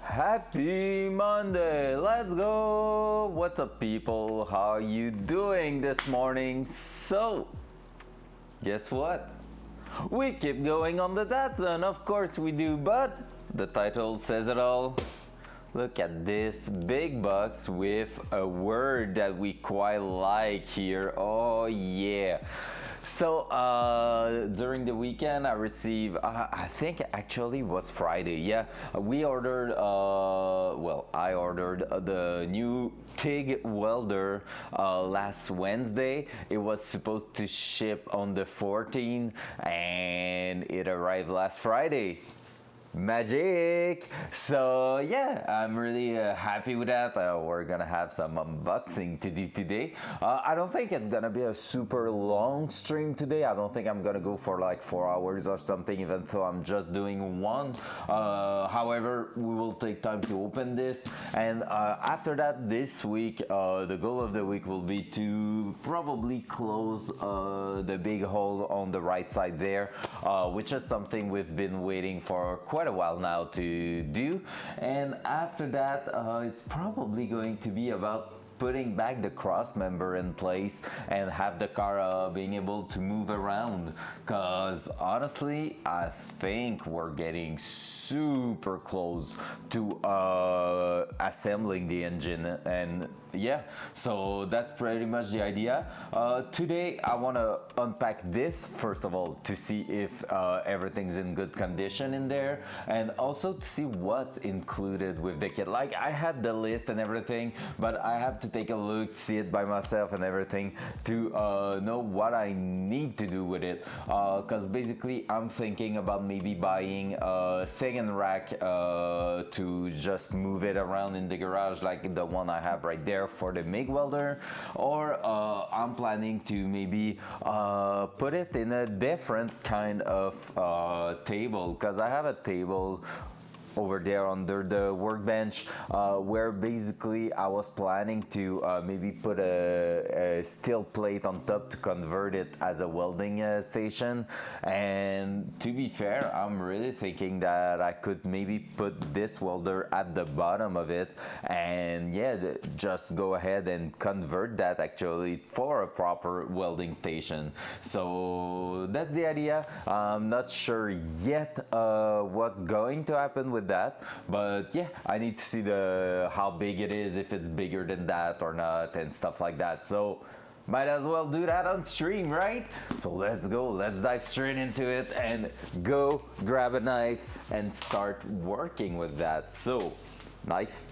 Happy Monday! Let's go! What's up, people? How are you doing this morning? So, guess what? We keep going on the Datsun, of course we do, but the title says it all. Look at this big box with a word that we quite like here. Oh yeah. So during the weekend I received, I think actually it was Friday. Yeah, we ordered, I ordered the new TIG welder last Wednesday. It was supposed to ship on the 14th and it arrived last Friday. Magic! So yeah, I'm really happy with that. We're gonna have some unboxing to do today. I don't think it's gonna be a super long stream today. I don't think I'm gonna go for like 4 hours or something, even though I'm just doing one. However, we will take time to open this, and after that, this week, the goal of the week will be to probably close the big hole on the right side there, which is something we've been waiting for quite a while now to do. And after that, it's probably going to be about putting back the cross member in place and have the car being able to move around, because honestly I think we're getting super close to assembling the engine. And yeah, so that's pretty much the idea. Today I want to unpack this first of all to see if everything's in good condition in there, and also to see what's included with the kit. Like, I had the list and everything, but I have to take a look, see it by myself and everything to know what I need to do with it, because basically I'm thinking about maybe buying a second rack to just move it around in the garage, like the one I have right there for the MIG welder, or I'm planning to maybe put it in a different kind of table, because I have a table over there under the workbench where basically I was planning to maybe put a steel plate on top to convert it as a welding station. And to be fair, I'm really thinking that I could maybe put this welder at the bottom of it, and yeah, just go ahead and convert that actually for a proper welding station. So that's the idea. I'm not sure yet what's going to happen with that, but yeah, I need to see how big it is, if it's bigger than that or not, and stuff like that. So might as well do that on stream, right? So let's go, let's dive straight into it and go grab a knife and start working with that. So knife,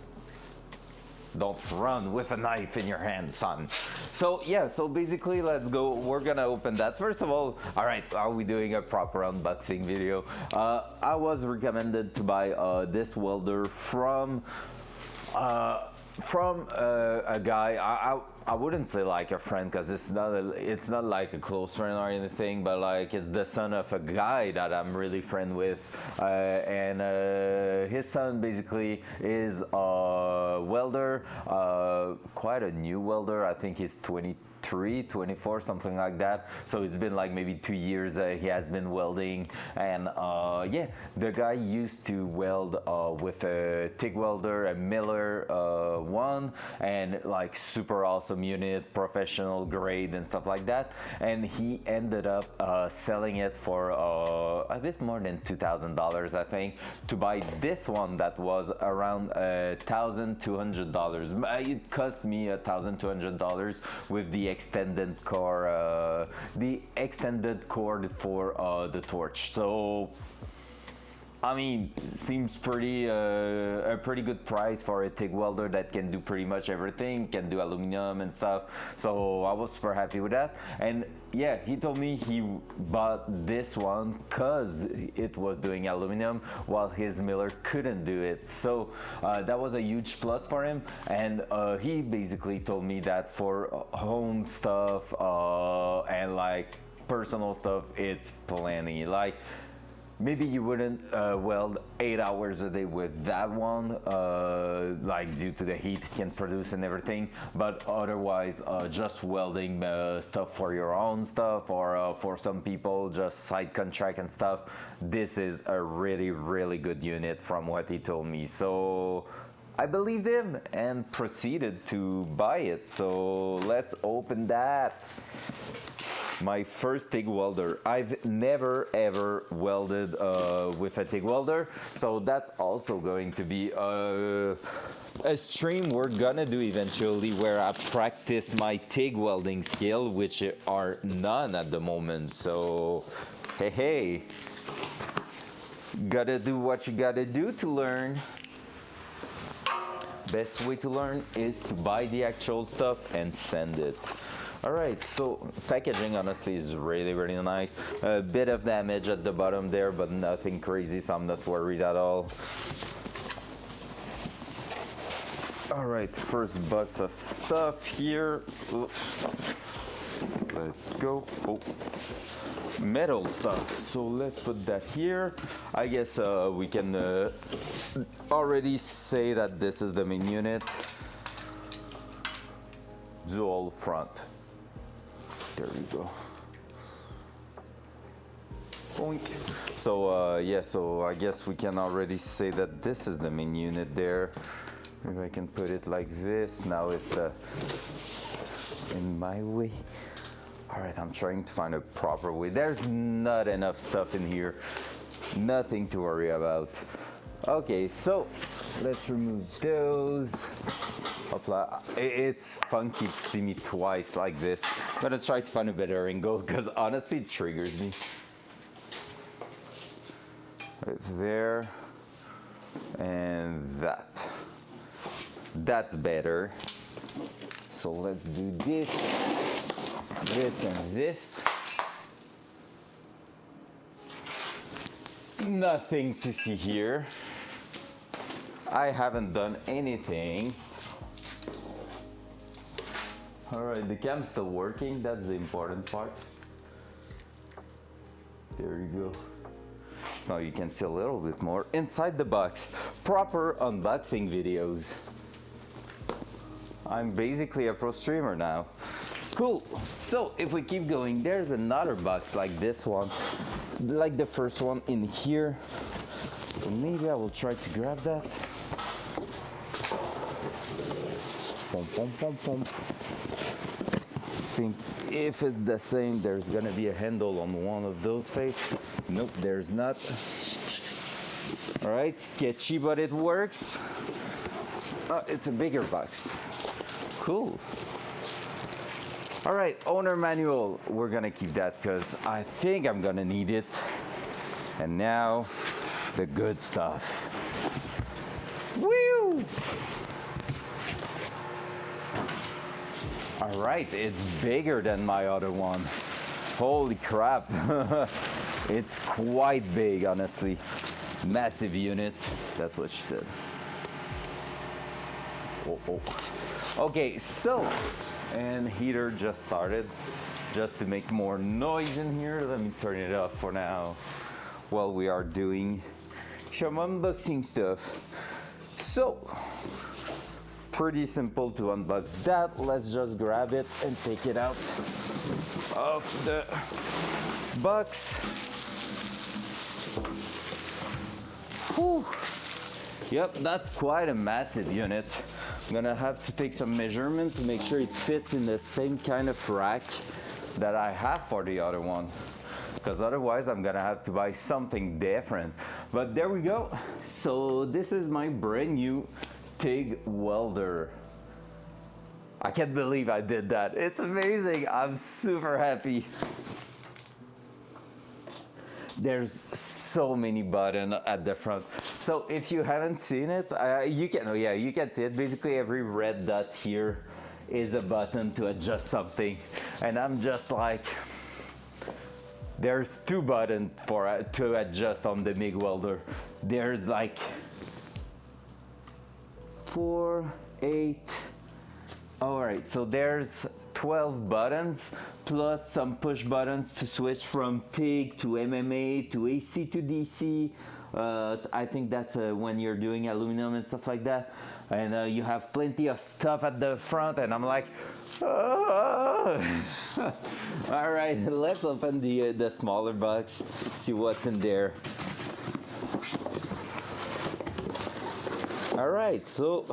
don't run with a knife in your hand, son. So yeah, so basically let's go. We're gonna open that. First of all right, are we doing a proper unboxing video? I was recommended to buy this welder from a guy. I wouldn't say like a friend, because it's not like a close friend or anything, but like it's the son of a guy that I'm really friend with, and his son basically is a welder, quite a new welder. I think he's 23, 24, something like that. So it's been like maybe 2 years he has been welding, and yeah, the guy used to weld with a TIG welder, a Miller one, and like super awesome unit, professional grade and stuff like that. And he ended up selling it for a bit more than $2,000, I think, to buy this one that was around $1,200. It cost me $1,200 with the extended cord for the torch. So I mean, seems pretty a pretty good price for a TIG welder that can do pretty much everything, can do aluminum and stuff. So I was super happy with that. And yeah, he told me he bought this one because it was doing aluminum while his miller couldn't do it. So that was a huge plus for him. And he basically told me that for home stuff and like personal stuff, it's plenty. Like, maybe you wouldn't weld 8 hours a day with that one, like due to the heat it can produce and everything. But otherwise, just welding stuff for your own stuff, or for some people, just side contract and stuff. This is a really, really good unit from what he told me. So I believed him and proceeded to buy it. So let's open that. My first TIG welder. I've never ever welded with a TIG welder, so that's also going to be a stream we're gonna do eventually, where I practice my TIG welding skill, which are none at the moment. So hey, gotta do what you gotta do to learn. Best way to learn is to buy the actual stuff and send it. Alright, so packaging honestly is really, really nice. A bit of damage at the bottom there, but nothing crazy, so I'm not worried at all. Alright, first box of stuff here. Let's go. Oh, metal stuff. So let's put that here. I guess we can already say that this is the main unit. Dual front. There we go. Boink. So yeah, so I guess we can already say that this is the main unit there. Maybe I can put it like this. Now it's in my way. All right, I'm trying to find a proper way. There's not enough stuff in here. Nothing to worry about. Okay, so let's remove those. Hopla. It's funky to see me twice like this. I'm gonna try to find a better angle because honestly it triggers me. Right there. And that. That's better. So let's do this, this, and this. Nothing to see here. I haven't done anything. All right, the cam's still working. That's the important part. There you go. Now you can see a little bit more inside the box. Proper unboxing videos. I'm basically a pro streamer now. Cool. So if we keep going, there's another box like this one, like the first one in here. So maybe I will try to grab that. Pom, pom, pom, pom. I think if it's the same, there's gonna be a handle on one of those face. Nope, there's not. All right, sketchy, but it works. It's a bigger box. Cool. All right, owner manual. We're gonna keep that because I think I'm gonna need it. And now, the good stuff. Woo! All right, it's bigger than my other one. Holy crap. It's quite big, honestly. Massive unit. That's what she said. Oh, oh. Okay, so, and heater just started. Just to make more noise in here, let me turn it off for now while we are doing some unboxing stuff. So, pretty simple to unbox that. Let's just grab it and take it out of the box. Whew. Yep, that's quite a massive unit. I'm gonna have to take some measurements to make sure it fits in the same kind of rack that I have for the other one, because otherwise I'm gonna have to buy something different. But there we go. So this is my brand new TIG welder. I can't believe I did that. It's amazing. I'm super happy. there's so many buttons at the front. So if you haven't seen it, you can, oh yeah, you can see it. Basically every red dot here is a button to adjust something. And I'm just like, there's 2 buttons for to adjust on the MIG welder. There's like 4, 8, all right, so there's 12 buttons plus some push buttons to switch from TIG to MMA to AC to DC. So I think that's when you're doing aluminum and stuff like that. And you have plenty of stuff at the front, and I'm like, ah. All right, let's open the smaller box, see what's in there. All right, so,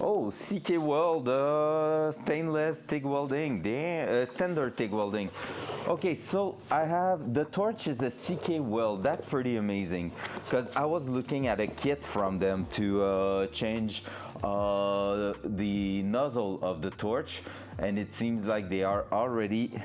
oh, CK Weld, stainless TIG welding, standard TIG welding. Okay, so I have, the torch is a CK Weld. That's pretty amazing, because I was looking at a kit from them to change the nozzle of the torch, and it seems like they are already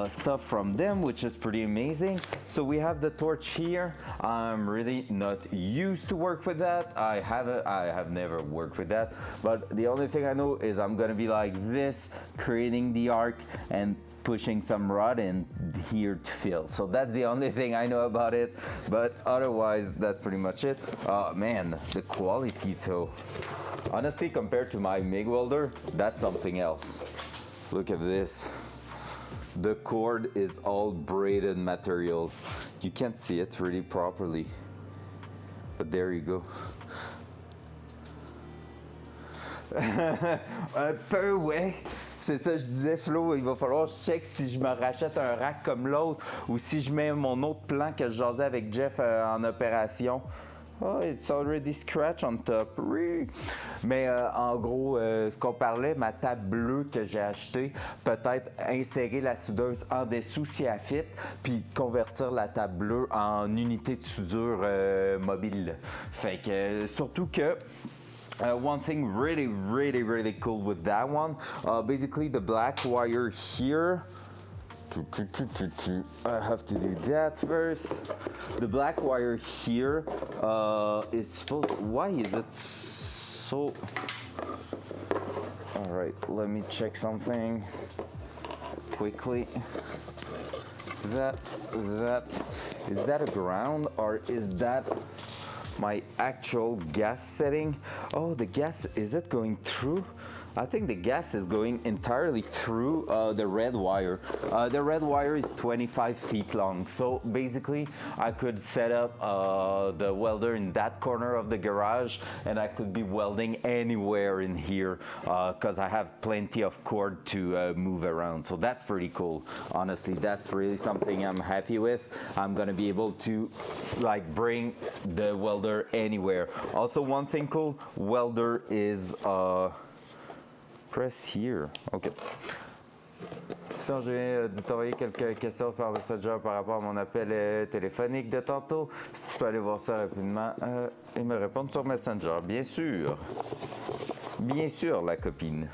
stuff from them, which is pretty amazing. So we have the torch here. I'm really not used to work with that. I have never worked with that, but the only thing I know is I'm gonna be like this, creating the arc and pushing some rod in here to fill. So that's the only thing I know about it, but otherwise that's pretty much it. Man, the quality though, honestly, compared to my MIG welder, that's something else. Look at this. The cord is all braided material. You can't see it really properly, but there you go. Un peu, ouais. C'est ça, je disais, Flo, il va falloir que je check si je me rachète un rack comme l'autre ou si je mets mon autre plan que je jasais avec Jeff en opération. Oh, it's already scratched on top. Mais en gros, ce qu'on parlait, ma table bleue que j'ai achetée, peut-être insérer la soudeuse en dessous si elle fit, puis convertir la table bleue en unité de soudure mobile. Fait que surtout que one thing really cool with that one, basically the black wire here, I have to do that first. The black wire here is supposed, why is it so, all right, let me check something quickly. That is that a ground or is that my actual gas setting? Oh, the gas, is it going through? I think the gas is going entirely through the red wire. The red wire is 25 feet long, so basically I could set up the welder in that corner of the garage and I could be welding anywhere in here because I have plenty of cord to move around. So that's pretty cool. Honestly, that's really something I'm happy with. I'm gonna be able to like bring the welder anywhere. Also, one thing cool, welder is press here. OK. Sinon, je viens de t'envoyer quelques questions par Messenger par rapport à mon appel téléphonique de tantôt. Si tu peux aller voir ça rapidement et me répondre sur Messenger. Bien sûr. Bien sûr, la copine.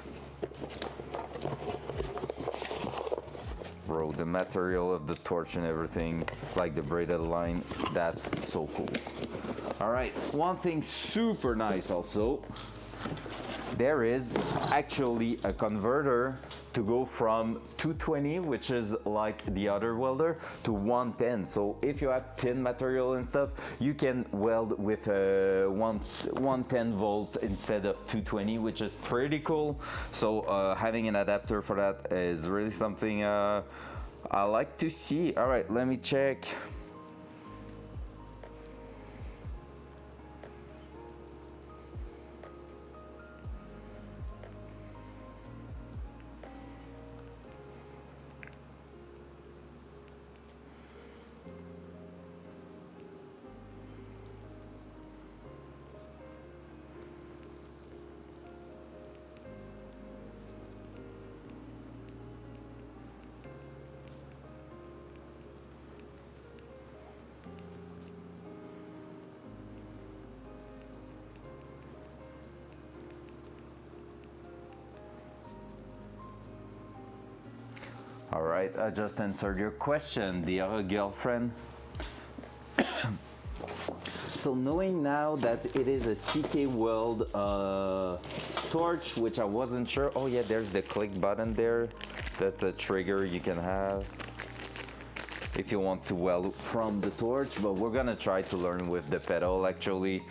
Bro, the material of the torch and everything, like the braided line, that's so cool. All right, one thing super nice also, there is actually a converter to go from 220, which is like the other welder, to 110. So if you have thin material and stuff, you can weld with a 110 volt instead of 220, which is pretty cool. So having an adapter for that is really something I like to see. All right, let me check. All right, I just answered your question, dear girlfriend. So knowing now that it is a CK Weld torch, which I wasn't sure. Oh yeah, there's the click button there. That's a trigger you can have if you want to weld from the torch, but we're gonna try to learn with the pedal actually.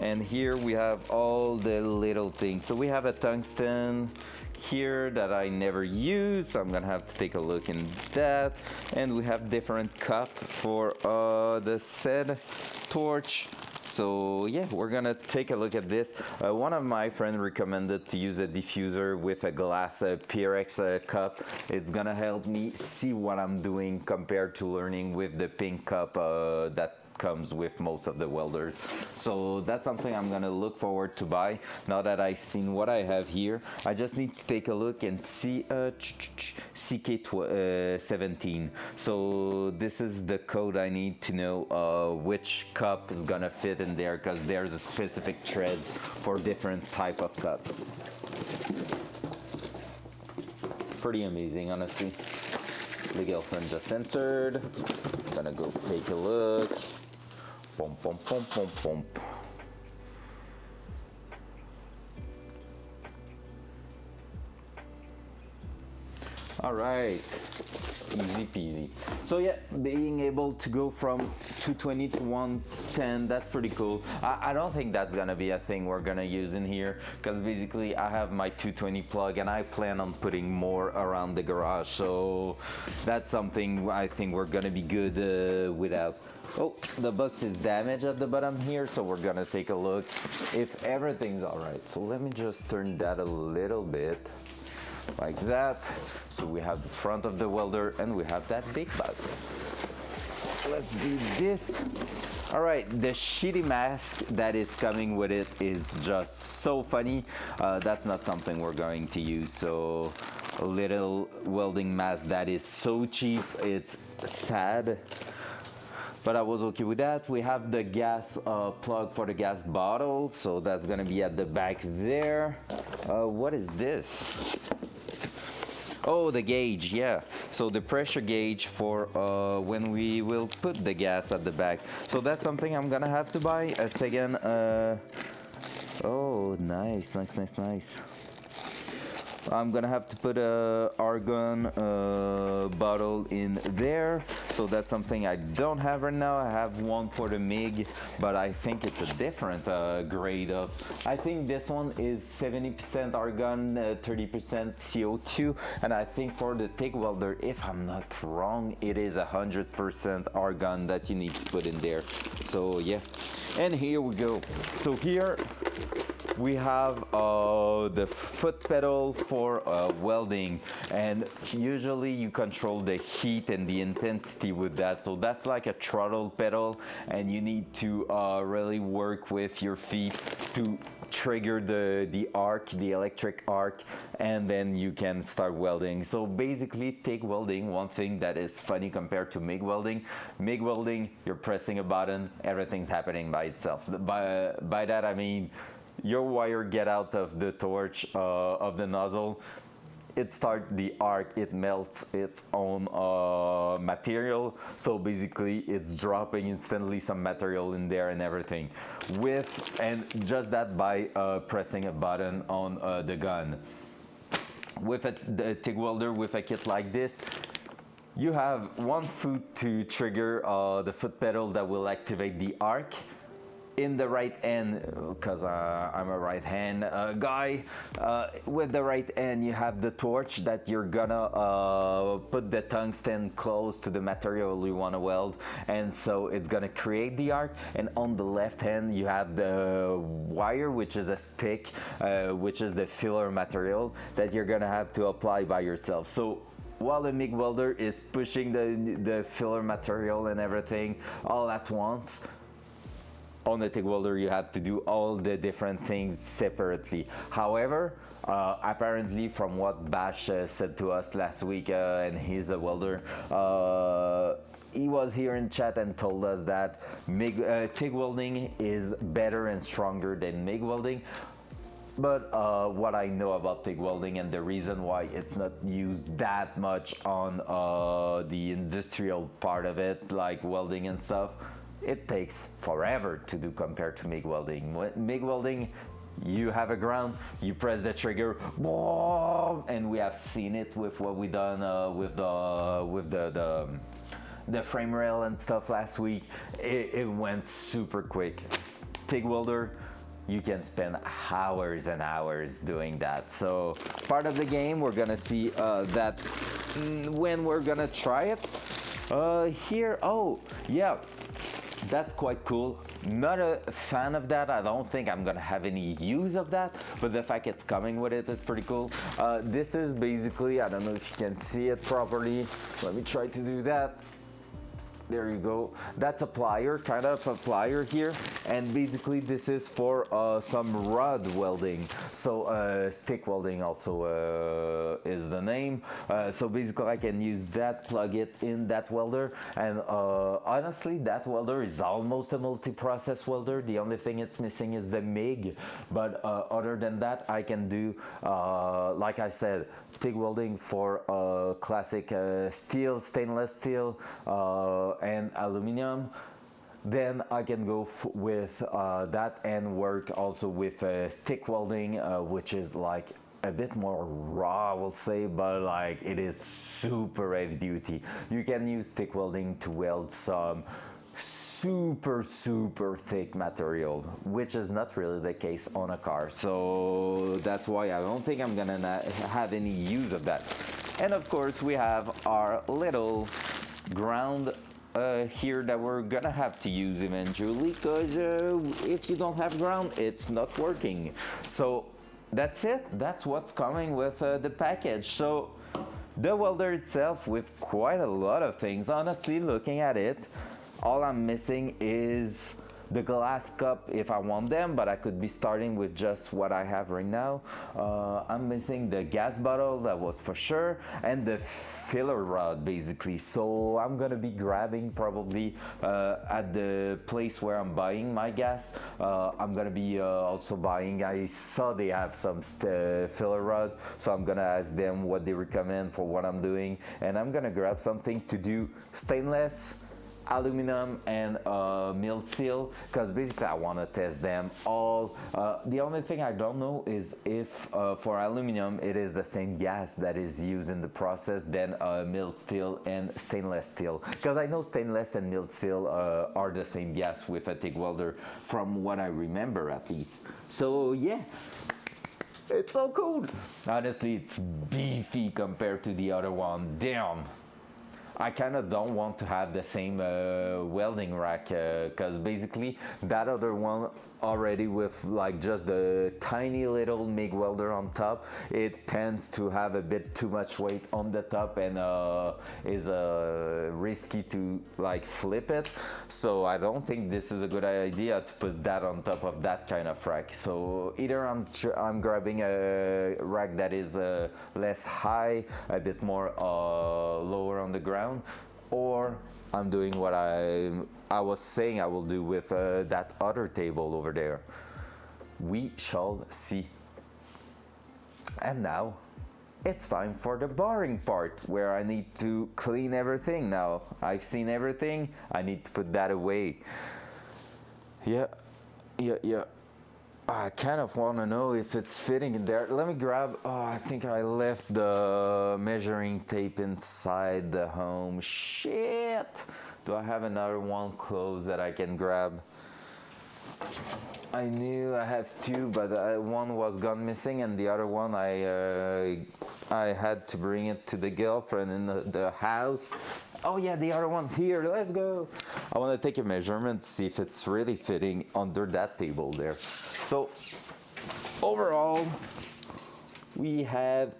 And here we have all the little things. So we have a tungsten here that I never used, so I'm gonna have to take a look in that. And we have different cup for the said torch. So yeah, we're gonna take a look at this. One of my friends recommended to use a diffuser with a glass Pyrex cup. It's gonna help me see what I'm doing compared to learning with the pink cup that comes with most of the welders. So that's something I'm gonna look forward to buy now that I've seen what I have here. I just need to take a look and see CK17. So this is the code I need to know which cup is gonna fit in there, because there's a specific threads for different type of cups. Pretty amazing, honestly. The girlfriend just answered. I'm gonna go take a look. Pom, pom, pom, pom, pom. All right, easy peasy. So yeah, being able to go from 220 to 110, that's pretty cool. I don't think that's gonna be a thing we're gonna use in here, because basically I have my 220 plug and I plan on putting more around the garage. So that's something I think we're gonna be good without. Oh, the box is damaged at the bottom here, so we're gonna take a look if everything's all right. So let me just turn that a little bit like that. So we have the front of the welder and we have that big box. Let's do this. All right, the shitty mask that is coming with it is just so funny. That's not something we're going to use. So a little welding mask that is so cheap, it's sad. But I was okay with that. We have the gas plug for the gas bottle, so that's gonna be at the back there. What is this? Oh, the gauge, yeah. So the pressure gauge for when we will put the gas at the back. So that's something I'm gonna have to buy. A second. Oh, nice, nice, nice, nice. I'm gonna have to put a argon bottle in there. So that's something I don't have right now. I have one for the MIG, but I think it's a different grade of. I think this one is 70% argon, 30% CO2, and I think for the TIG welder, if I'm not wrong, it is 100% argon that you need to put in there. So yeah, and here we go. So here we have the foot pedal for welding, and usually you control the heat and the intensity with that. So that's like a throttle pedal, and you need to really work with your feet to trigger the arc, the electric arc, and then you can start welding. So basically, TIG welding, one thing that is funny compared to MIG welding, you're pressing a button, everything's happening by itself. By that I mean your wire get out of the torch of the nozzle, it starts the arc, it melts its own material. So basically it's dropping instantly some material in there and everything, and just that by pressing a button on the gun. With the TIG welder, with a kit like this, you have one foot to trigger the foot pedal that will activate the arc. In the right hand, because I'm a right hand guy, with the right hand you have the torch that you're gonna put the tungsten close to the material you want to weld, and so it's gonna create the arc. And on the left hand you have the wire, which is a stick, which is the filler material that you're gonna have to apply by yourself. So while the MIG welder is pushing the filler material and everything all at once, on the TIG welder you have to do all the different things separately. However, apparently from what Bash said to us last week, and he's a welder, he was here in chat and told us that TIG welding is better and stronger than MIG welding. But what I know about TIG welding and the reason why it's not used that much on the industrial part of it, like welding and stuff, it takes forever to do compared to MIG welding. MIG welding, you have a ground, you press the trigger, boom, and we have seen it with what we done with the frame rail and stuff last week. It went super quick. TIG welder, you can spend hours and hours doing that. So part of the game, we're gonna see that when we're gonna try it. Here, oh yeah, that's quite cool. Not a fan of that. I don't think I'm gonna have any use of that, but the fact it's coming with it is pretty cool. This is basically, I don't know if you can see it properly. Let me try to do that. There you go. That's a plier, kind of a plier here. And basically this is for some rod welding. So stick welding also is the name. So basically I can use that, plug it in that welder. And honestly, that welder is almost a multi-process welder. The only thing it's missing is the MIG. But other than that, I can do, like I said, TIG welding for classic steel, stainless steel, and aluminum. Then I can go with that and work also with stick welding, which is like a bit more raw, I will say, but like it is super heavy duty. You can use stick welding to weld some super thick material, which is not really the case on a car. So that's why I don't think I'm gonna have any use of that. And of course we have our little ground here that we're gonna have to use eventually, because if you don't have ground, it's not working. So that's it. That's what's coming with the package. So the welder itself with quite a lot of things. Honestly, looking at it, all I'm missing is the glass cup if I want them, but I could be starting with just what I have right now. I'm missing the gas bottle, that was for sure, and the filler rod basically. So I'm gonna be grabbing probably at the place where I'm buying my gas. I'm gonna be also buying, I saw they have some filler rod, so I'm gonna ask them what they recommend for what I'm doing, and I'm gonna grab something to do stainless, aluminum, and milled steel, because basically I want to test them all. The only thing I don't know is if for aluminum it is the same gas that is used in the process than milled steel and stainless steel, because I know stainless and milled steel are the same gas with a TIG welder from what I remember at least. So yeah, it's so cool. Honestly, it's beefy compared to the other one. Damn. I kind of don't want to have the same welding rack, because basically that other one already with like just the tiny little MIG welder on top, it tends to have a bit too much weight on the top and is risky to like flip it. So I don't think this is a good idea to put that on top of that kind of rack. So either I'm grabbing a rack that is less high, a bit more lower on the ground, or I'm doing what I was saying I will do with that other table over there. We shall see. And now it's time for the boring part, where I need to clean everything. Now I've seen everything, I need to put that away. Yeah. I kind of want to know if it's fitting in there. Let me grab, oh, I think I left the measuring tape inside the home. Shit! Do I have another one close that I can grab? I knew I have two, but one was gone missing, and the other one I had to bring it to the girlfriend in the house. Oh yeah, the other one's here, let's go. I want to take a measurement, see if it's really fitting under that table there. So overall, we have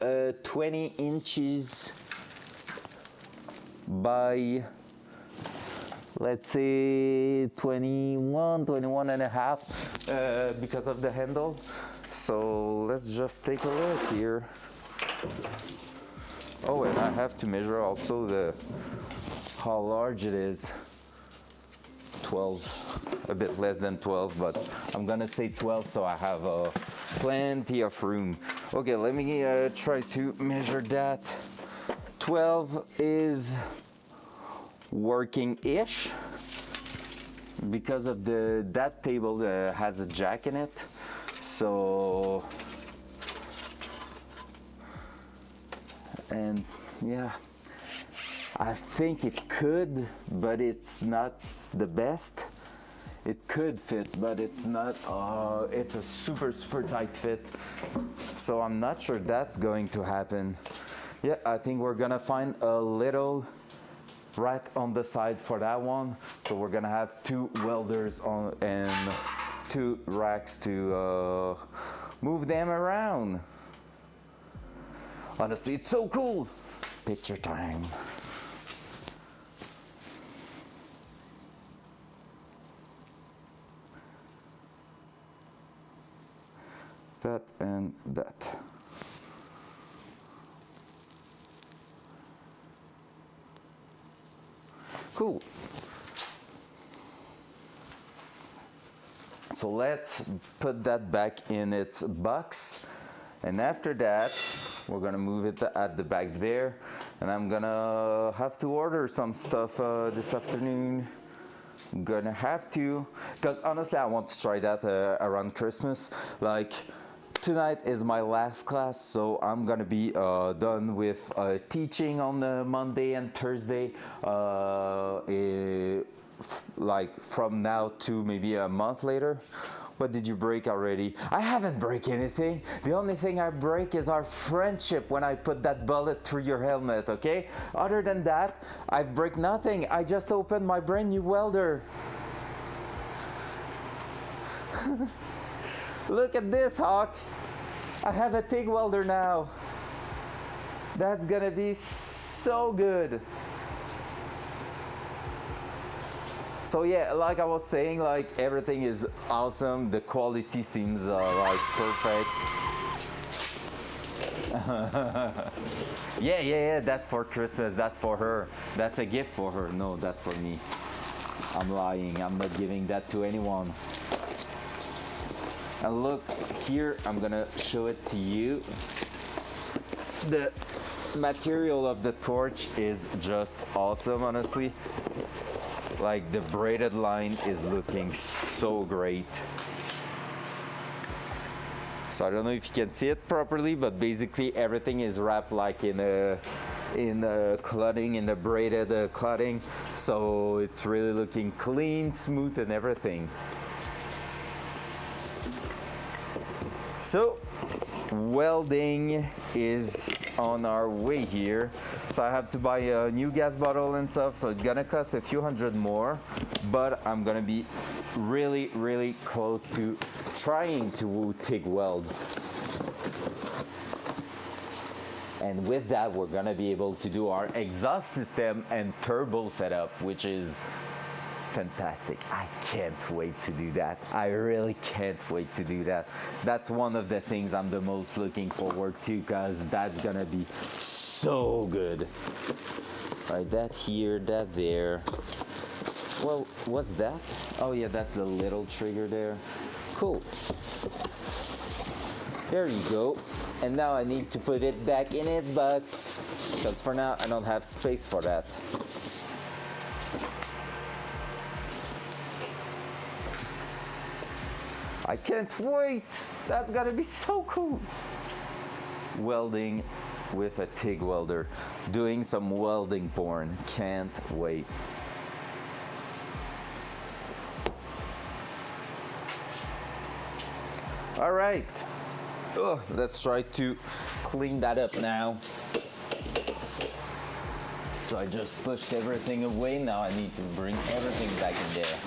20 inches by, let's say 21 and a half, because of the handle. So let's just take a look here. Oh, and I have to measure also how large it is. 12, a bit less than 12, but I'm gonna say 12, so I have Plenty of room. Okay, let me try to measure that. 12 is working-ish because of that table has a jack in it. So, and yeah, I think it could, but it's not the best. It could fit, but it's not. It's a super tight fit. So I'm not sure that's going to happen. Yeah, I think we're gonna find a little rack on the side for that one. So we're gonna have 2 welders on and 2 racks to move them around. Honestly, it's so cool. Picture time. That and that. Cool. So let's put that back in its box. And after that, we're gonna move it at the back there. And I'm gonna have to order some stuff this afternoon. I'm gonna have to, because honestly, I want to try that around Christmas. Like, tonight is my last class, so I'm gonna be done with teaching on Monday and Thursday, like from now to maybe a month later. What did you break already? I haven't break anything. The only thing I break is our friendship when I put that bullet through your helmet, okay? Other than that, I've break nothing. I just opened my brand new welder. Look at this, Hawk. I have a TIG welder now. That's gonna be so good. So yeah, like I was saying, like everything is awesome. The quality seems like perfect. Yeah, that's for Christmas. That's for her. That's a gift for her. No, that's for me. I'm lying. I'm not giving that to anyone. And look here, I'm gonna show it to you. The material of the torch is just awesome, honestly. Like the braided line is looking so great. So I don't know if you can see it properly, but basically everything is wrapped like in clothing, in the braided clothing. So it's really looking clean, smooth, and everything. So welding is on our way here. So I have to buy a new gas bottle and stuff, so it's gonna cost a few hundred more, but I'm gonna be really close to trying to TIG weld. And with that, we're gonna be able to do our exhaust system and turbo setup, which is fantastic. I can't wait to do that. I really can't wait to do that. That's one of the things I'm the most looking forward to, because that's gonna be so good. Right, that here, that there. Well, what's that? Oh yeah, that's the little trigger there. Cool. There you go. And now I need to put it back in its box, because for now I don't have space for that. I can't wait! That's gonna be so cool! Welding with a TIG welder. Doing some welding porn. Can't wait. All right. Let's try to clean that up now. So I just pushed everything away. Now I need to bring everything back in there.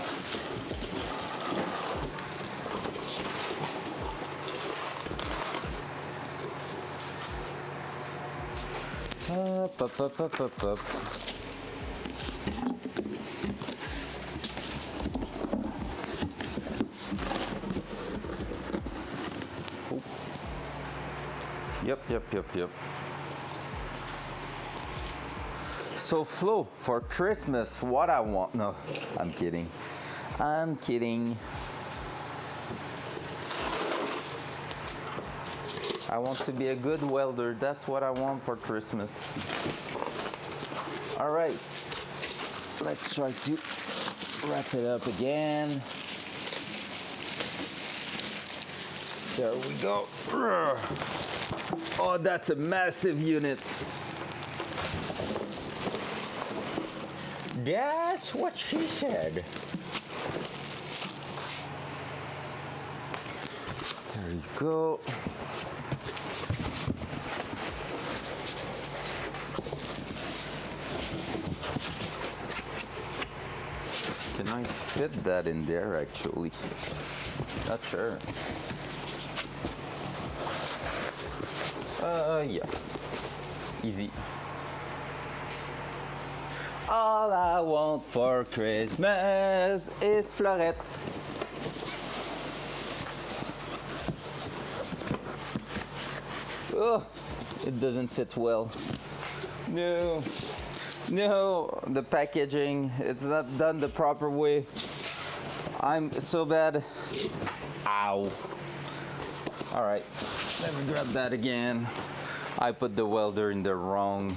Up. Yep. So Flo, for Christmas, what I want, no, I'm kidding. I want to be a good welder. That's what I want for Christmas. All right, let's try to wrap it up again. There we go. Oh, that's a massive unit. That's what she said. There you go. Can I fit that in there actually? Not sure. Yeah. Easy. All I want for Christmas is Florette. Oh, it doesn't fit well. No, the packaging, it's not done the proper way. I'm so bad. Ow. All right, let me grab that again. I put the welder in the wrong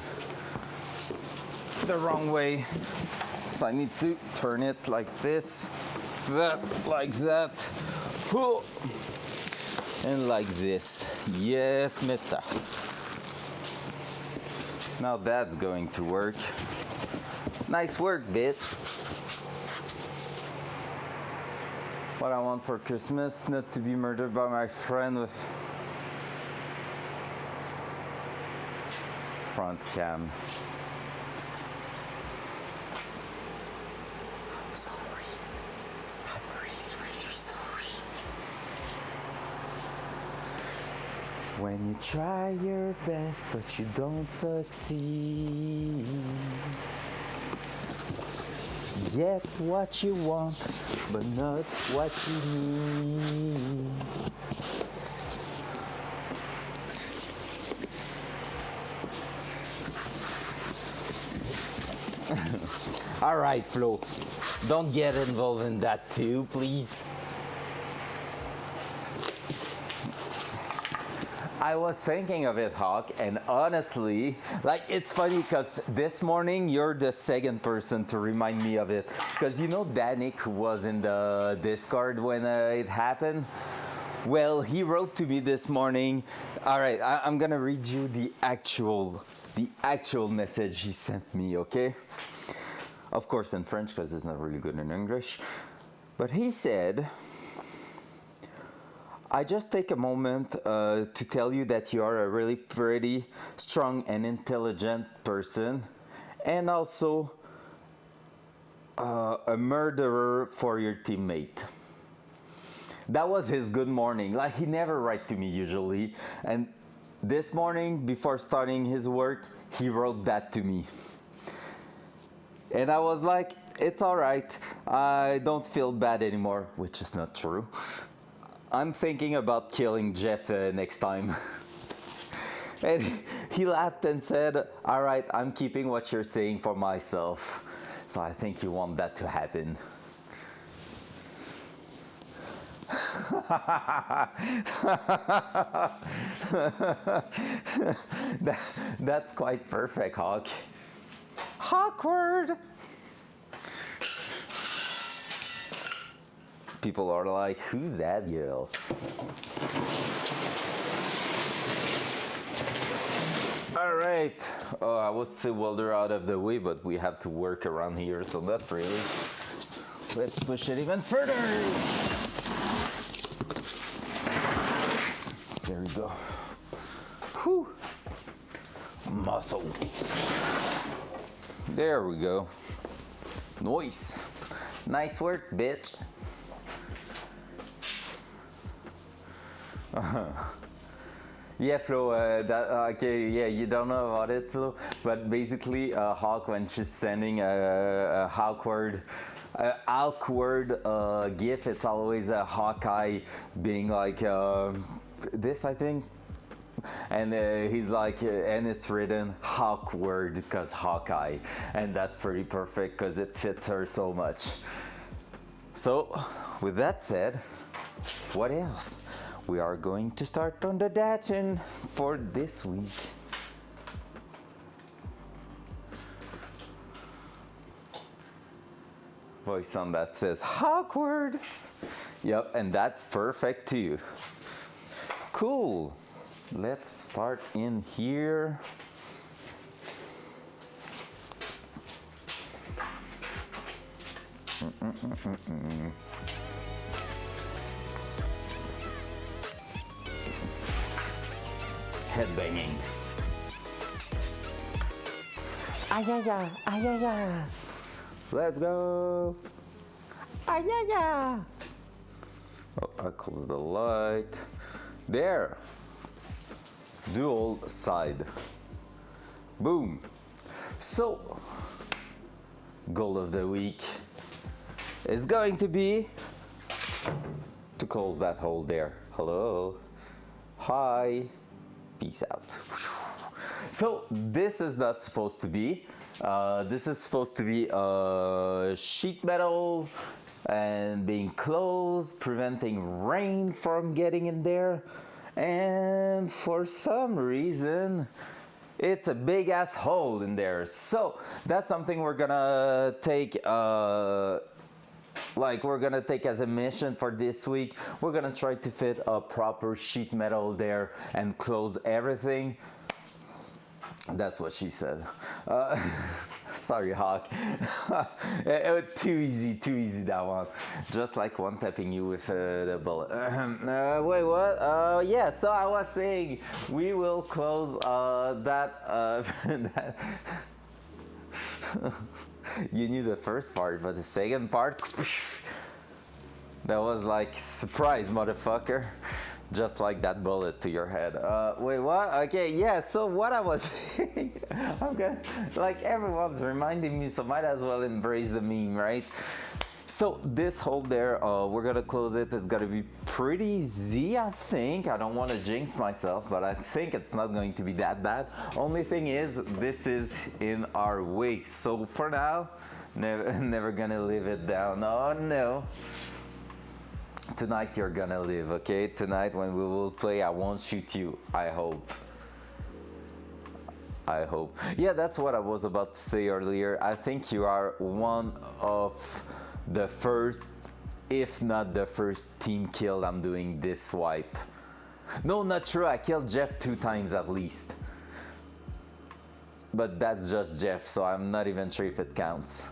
way. So I need to turn it like this, that, like that, and like this. Yes, mister. Now that's going to work. Nice work, bitch. What I want for Christmas, not to be murdered by my friend with front cam. I'm sorry. I'm really sorry. When you try your best but you don't succeed, get what you want but not what you need. All right, Flo, don't get involved in that too, please. I was thinking of it, Hawk, and honestly, like, it's funny because this morning you're the second person to remind me of it. Because you know Danik, who was in the Discord when it happened? Well, he wrote to me this morning. All right, I'm gonna read you the actual message he sent me, okay? Of course in French, because it's not really good in English. But he said, I just take a moment to tell you that you are a really pretty, strong, and intelligent person, and also a murderer for your teammate. That was his good morning. Like, he never writes to me usually, and this morning, before starting his work, he wrote that to me. And I was like, it's all right. I don't feel bad anymore, which is not true. I'm thinking about killing Jeff next time. And he laughed and said, all right, I'm keeping what you're saying for myself. So I think you want that to happen. That's quite perfect, Hawk. Awkward. People are like, who's that girl? All right. Oh, I would say welder out of the way, but we have to work around here, so not really. Let's push it even further. There we go. Whew. Muscle. There we go. Nice. Nice work, bitch. Yeah, Flo, okay, yeah, you don't know about it, Flo, but basically, Hawk, when she's sending a awkward gif, it's always a Hawkeye being like, this, I think, and he's like, and it's written Hawkward because Hawkeye, and that's pretty perfect because it fits her so much. So, with that said, what else? we are going to start on the Datsun for this week. Voice on that says awkward. Yep, and that's perfect too. Cool. Let's start in here. Headbanging. Ayaya, ayaya. Let's go. Ayaya. Oh, I close the light. There. Dual side. Boom. So, goal of the week is going to be to close that hole there. Hello. Hi. Peace out. So this is not supposed to be. This is supposed to be sheet metal and being closed, preventing rain from getting in there. And for some reason, it's a big ass hole in there. So that's something we're gonna take we're gonna take as a mission for this week. We're gonna try to fit a proper sheet metal there and close everything. That's what she said. Sorry, Hawk. It was too easy that one. Just like one tapping you with the bullet. Wait, what? Yeah, so I was saying we will close that. You knew the first part, but the second part, that was like, surprise, motherfucker. Just like that bullet to your head. Wait, what? Okay, yeah, so what I was saying, I'm gonna, like, everyone's reminding me, so might as well embrace the meme, right? So this hole there, we're gonna close it. It's gonna be pretty easy, I think. I don't want to jinx myself, but I think it's not going to be that bad. Only thing is, this is in our way. So for now, never gonna leave it down. Oh no. Tonight you're gonna live, okay? Tonight when we will play, I won't shoot you. I hope. I hope. Yeah, that's what I was about to say earlier. I think you are one of the first, if not the first team kill I'm doing this swipe. No, not true. I killed Jeff 2 times at least. But that's just Jeff, so I'm not even sure if it counts.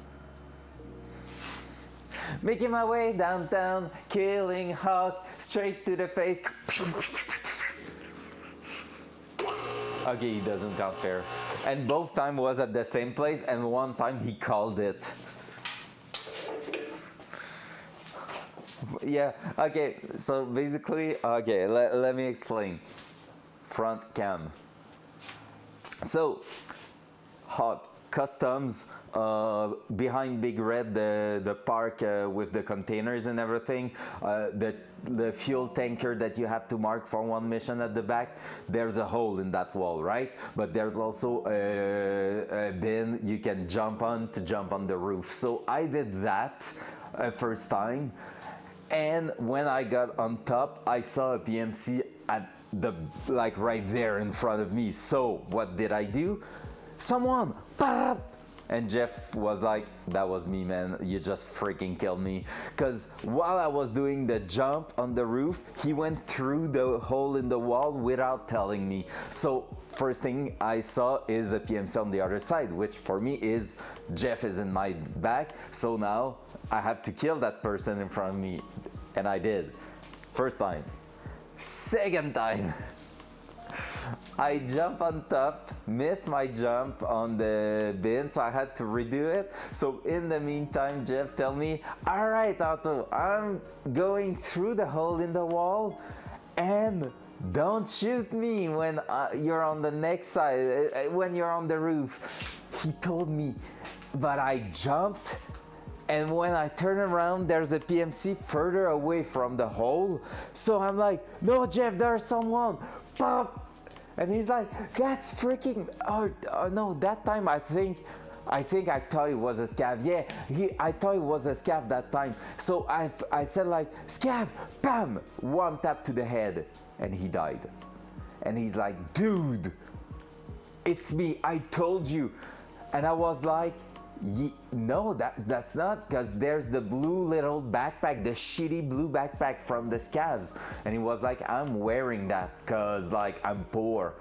Making my way downtown, killing Hawk, straight to the face. Okay, he doesn't count fair. And both time was at the same place, and one time he called it. Yeah, okay, so basically, okay, let me explain. Front cam. So, Hawk customs behind Big Red, the park with the containers and everything, the fuel tanker that you have to mark for one mission at the back, there's a hole in that wall, right? But there's also a bin you can jump on to jump on the roof. So I did that first time, and when I got on top, I saw a PMC at the, like, right there in front of me. So what did I do? Someone, pop! And Jeff was like, that was me, man, you just freaking killed me. Because while I was doing the jump on the roof, he went through the hole in the wall without telling me. So first thing I saw is a PMC on the other side, which for me is Jeff is in my back. So now I have to kill that person in front of me. And I did. First time. Second time. I jump on top, miss my jump on the bin, so I had to redo it. So in the meantime, Jeff tell me, all right, Otto, I'm going through the hole in the wall, and don't shoot me when you're on the next side, when you're on the roof. He told me, but I jumped, and when I turn around, there's a PMC further away from the hole. So I'm like, no, Jeff, there's someone. Pop! And he's like, that's freaking, oh no, that time I think I think I thought it was a scav. Yeah, I thought it was a scav that time. So I said like, scav, bam, one tap to the head, and he died. And he's like, dude, it's me, I told you. And I was like, no, that's not, because there's the blue little backpack, the shitty blue backpack from the scavs. And he was like, I'm wearing that because like I'm poor.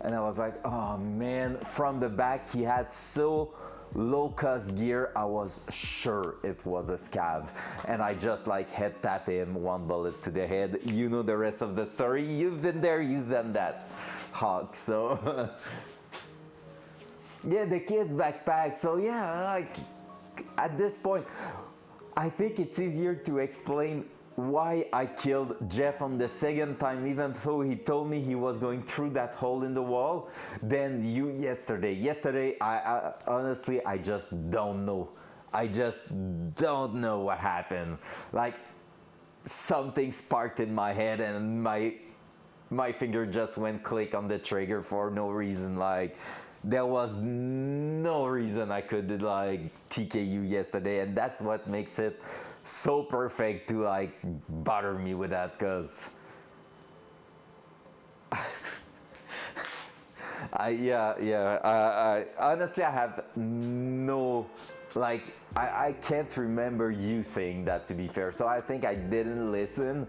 And I was like, oh man, from the back he had so low cost gear, I was sure it was a scav. And I just like head tap him, one bullet to the head. You know the rest of the story, you've been there, you've done that, Hawk. So yeah, the kid's backpack. So yeah, like at this point, I think it's easier to explain why I killed Jeff on the second time, even though he told me he was going through that hole in the wall, than you yesterday. Yesterday, I honestly, I just don't know. I just don't know what happened. Like something sparked in my head and my finger just went click on the trigger for no reason. Like there was no reason I could like TK you yesterday, and that's what makes it so perfect to like bother me with that, because I honestly I have no like I can't remember you saying that, to be fair. So I think I didn't listen.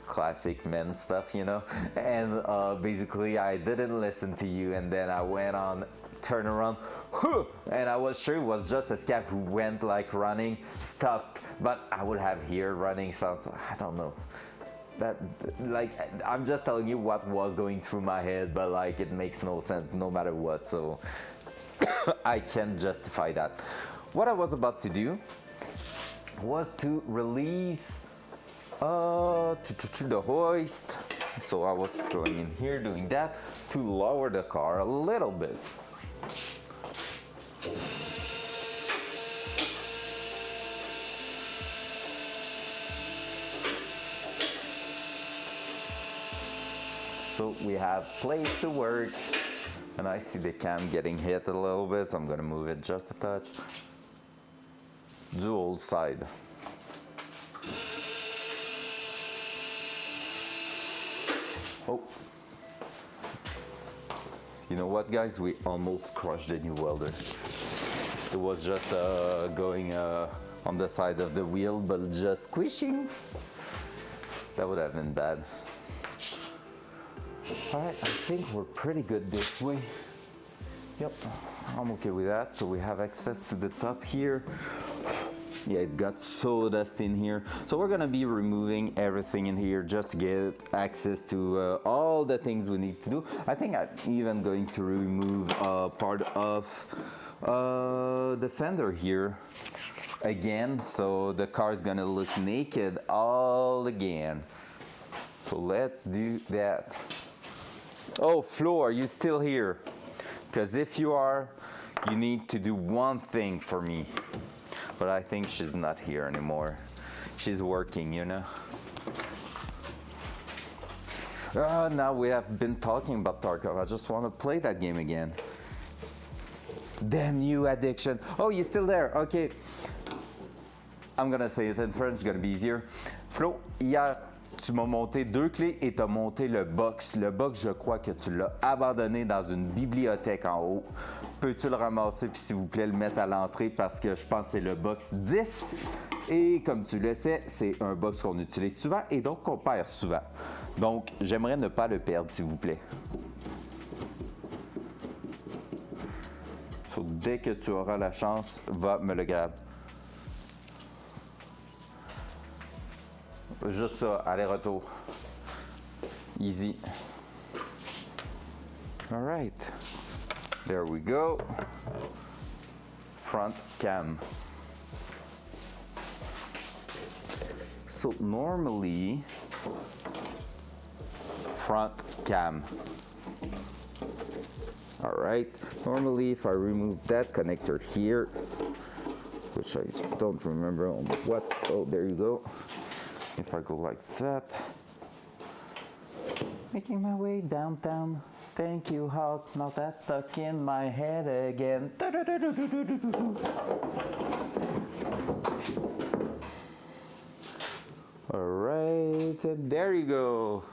Classic men stuff, you know. And basically I didn't listen to you, and then I went on turn around, and I was sure it was just a scav who went like running, stopped, but I would have here running sounds, I don't know. That like I'm just telling you what was going through my head, but like it makes no sense no matter what, so I can't justify that. What I was about to do was to release the hoist. So I was going in here doing that to lower the car a little bit. So we have place to work, and I see the cam getting hit a little bit, so I'm gonna move it just a touch. Dual side. Oh, you know what, guys? We almost crushed the new welder. It was just going on the side of the wheel, but just squishing. That would have been bad. All right, I think we're pretty good this way. Yep, I'm okay with that. So we have access to the top here. Yeah, it got so dusty in here. So we're gonna be removing everything in here just to get access to all the things we need to do. I think I'm even going to remove part of the fender here again. So the car is gonna look naked all again. So let's do that. Oh, Flo, are you still here? Because if you are, you need to do one thing for me. But I think she's not here anymore. She's working, you know. Now we have been talking about Tarkov. I just want to play that game again. Damn you, addiction. Oh, you're still there. Okay. I'm gonna say it in French, it's gonna be easier. Flo, hier, tu m'as monté 2 clés et t'as monté le box. Le box, je crois que tu l'as abandonné dans une bibliothèque en haut. Peux-tu le ramasser puis s'il vous plaît le mettre à l'entrée, parce que je pense que c'est le box 10. Et comme tu le sais, c'est un box qu'on utilise souvent et donc qu'on perd souvent. Donc, j'aimerais ne pas le perdre, s'il vous plaît. So, dès que tu auras la chance, va me le grab. Juste ça, aller-retour. Easy. All right. There we go. Front cam. So normally, front cam. All right. Normally, if I remove that connector here, which I don't remember on what, oh, there you go. If I go like that, making my way downtown. Thank you, Hulk. Now that's stuck in my head again. Alright, and there you go.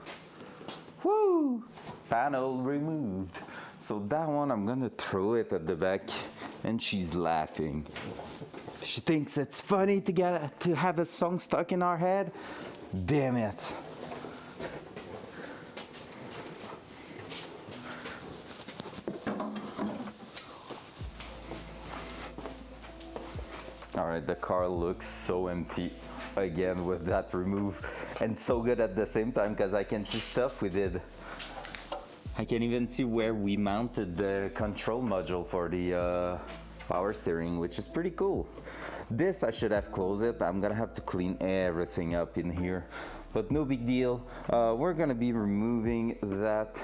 Woo! Panel removed. So that one, I'm gonna throw it at the back, and she's laughing. She thinks it's funny to have a song stuck in our head. Damn it. All right, the car looks so empty again with that remove, and so good at the same time because I can see stuff we did. I can even see where we mounted the control module for the power steering, which is pretty cool. This I should have closed it. I'm gonna have to clean everything up in here, but no big deal. We're gonna be removing that.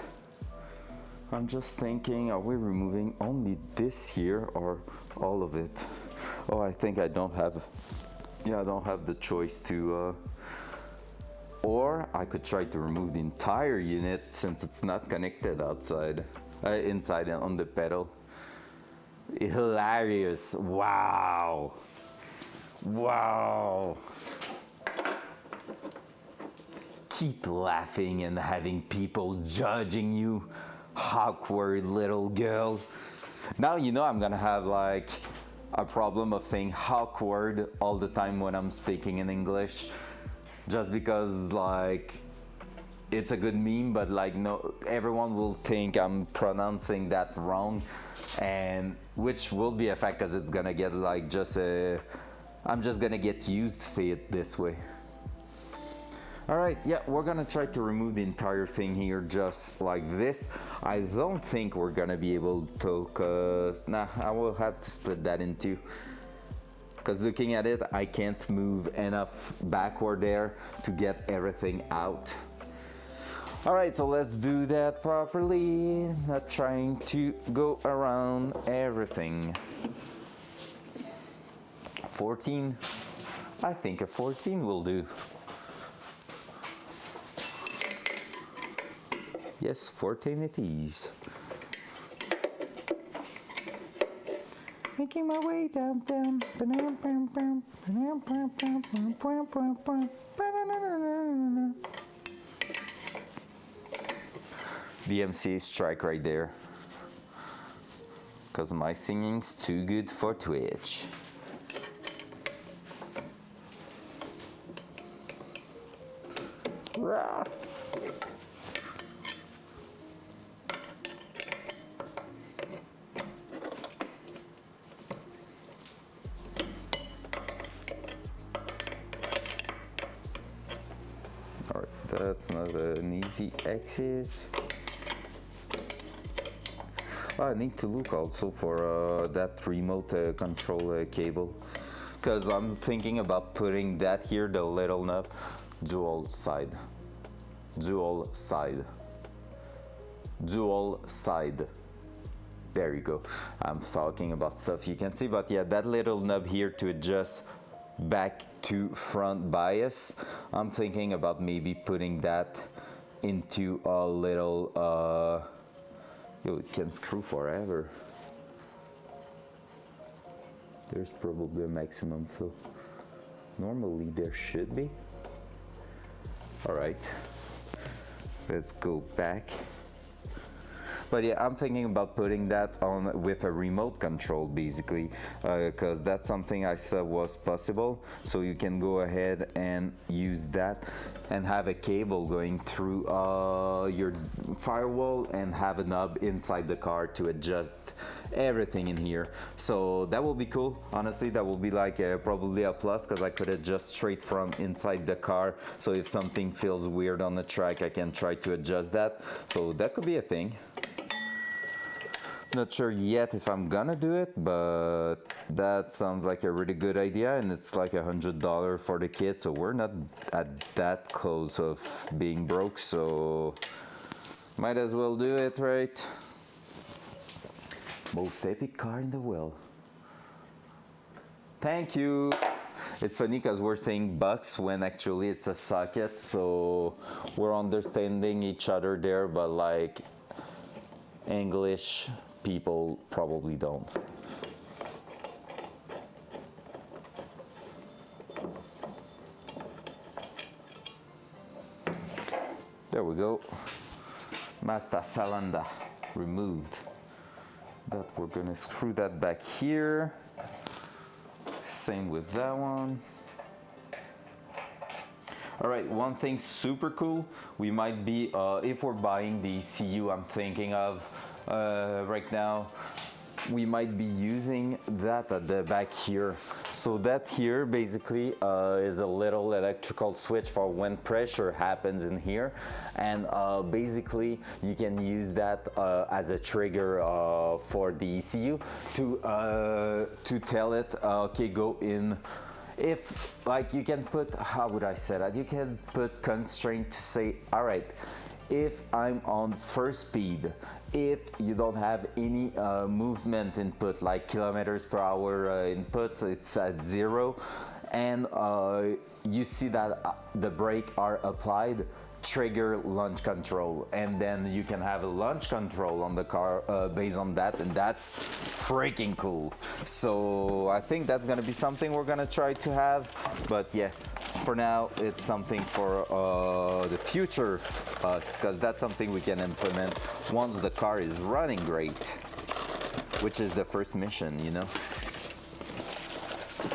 I'm just thinking, are we removing only this here or all of it? Oh, I think I don't have the choice to, or I could try to remove the entire unit since it's not connected outside, inside and on the pedal. Hilarious, wow. Wow. Keep laughing and having people judging you, awkward little girl. Now you know I'm gonna have like a problem of saying awkward all the time when I'm speaking in English, just because like it's a good meme, but like no, everyone will think I'm pronouncing that wrong, and which will be a fact because it's gonna get like I'm just gonna get used to say it this way. All right, yeah, we're gonna try to remove the entire thing here just like this. I don't think we're gonna be able to, cause nah, I will have to split that in two. Cause looking at it, I can't move enough backward there to get everything out. All right, so let's do that properly, not trying to go around everything. 14, I think a 14 will do. Yes, 14 it is. Making my way downtown. DMCA strike right there. Because my singing's too good for Twitch. Rah. That's not an easy access. I need to look also for that remote control cable, because I'm thinking about putting that here, the little nub, dual side. There you go. I'm talking about stuff you can see, but yeah, that little nub here to adjust back to front bias. I'm thinking about maybe putting that into a little, it can screw forever. There's probably a maximum flow. Normally there should be. All right, let's go back. But yeah, I'm thinking about putting that on with a remote control basically, because that's something I saw was possible. So you can go ahead and use that and have a cable going through your firewall and have a knob inside the car to adjust everything in here. So that will be cool. Honestly, that will be like probably a plus, because I could adjust straight from inside the car. So if something feels weird on the track, I can try to adjust that. So that could be a thing. Not sure yet if I'm gonna do it, but that sounds like a really good idea, and it's like $100 for the kit, so we're not at that close of being broke, so might as well do it, right? Most epic car in the world. Thank you. It's funny because we're saying bucks when actually it's a socket, so we're understanding each other there, but like English people probably don't. There we go. Master cylinder removed. That we're gonna screw that back here. Same with that one. All right, one thing super cool, we might be, if we're buying the ECU I'm thinking of right now, we might be using that at the back here. So that here basically is a little electrical switch for when pressure happens in here, and basically you can use that as a trigger for the ECU to tell it, okay, go in. If, like, you can put, how would I say that? You can put constraint to say, all right, if I'm on first speed, if you don't have any movement input, like kilometers per hour inputs, it's at 0, and you see that the brake are applied, trigger launch control, and then you can have a launch control on the car based on that, and that's freaking cool. So I think that's gonna be something we're gonna try to have, but yeah, for now it's something for the future us, because that's something we can implement once the car is running great, which is the first mission, you know.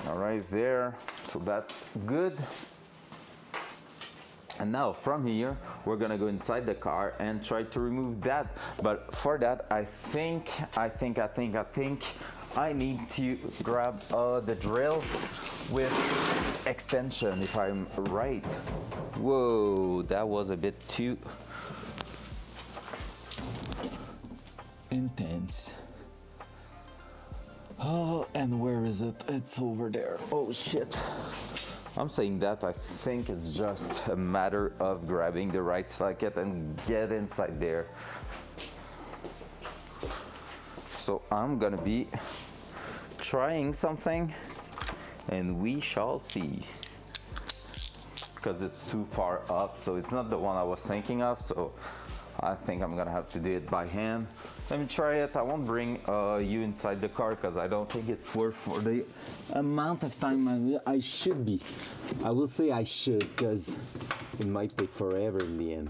All right, there, so that's good. And now from here, we're gonna go inside the car and try to remove that. But for that, I think I need to grab the drill with extension, if I'm right. Whoa, that was a bit too intense. Oh, and where is it? It's over there. Oh shit. I'm saying that I think it's just a matter of grabbing the right socket and get inside there. So I'm gonna be trying something and we shall see. Because it's too far up, so it's not the one I was thinking of, so I think I'm gonna have to do it by hand. Let me try it. I won't bring you inside the car because I don't think it's worth for the amount of time I should be. I will say I should, because it might take forever in the end.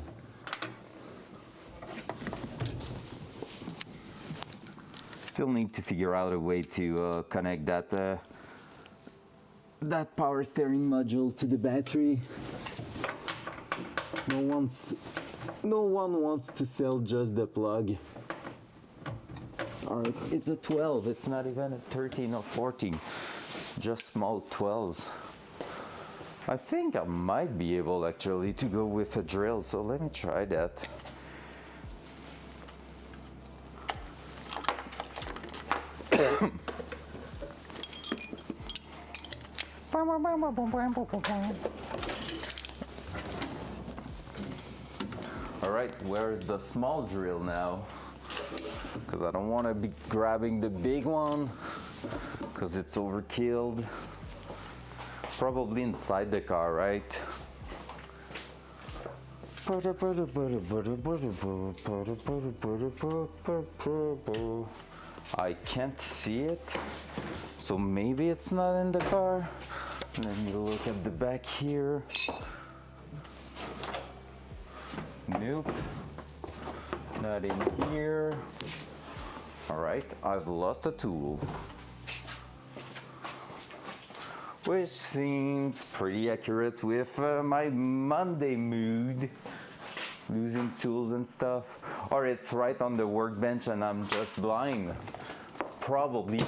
Still need to figure out a way to connect that that power steering module to the battery. No one wants to sell just the plug. Alright, it's a 12, it's not even a 13 or 14, just small 12s. I think I might be able actually to go with a drill, so let me try that. Alright, where's the small drill now? Because I don't want to be grabbing the big one because it's overkill. Probably inside the car, right? I can't see it, so maybe it's not in the car. Let me look at the back here. Nope, not in here. All right, I've lost a tool, which seems pretty accurate with my Monday mood, losing tools and stuff. Or it's right on the workbench and I'm just blind. Probably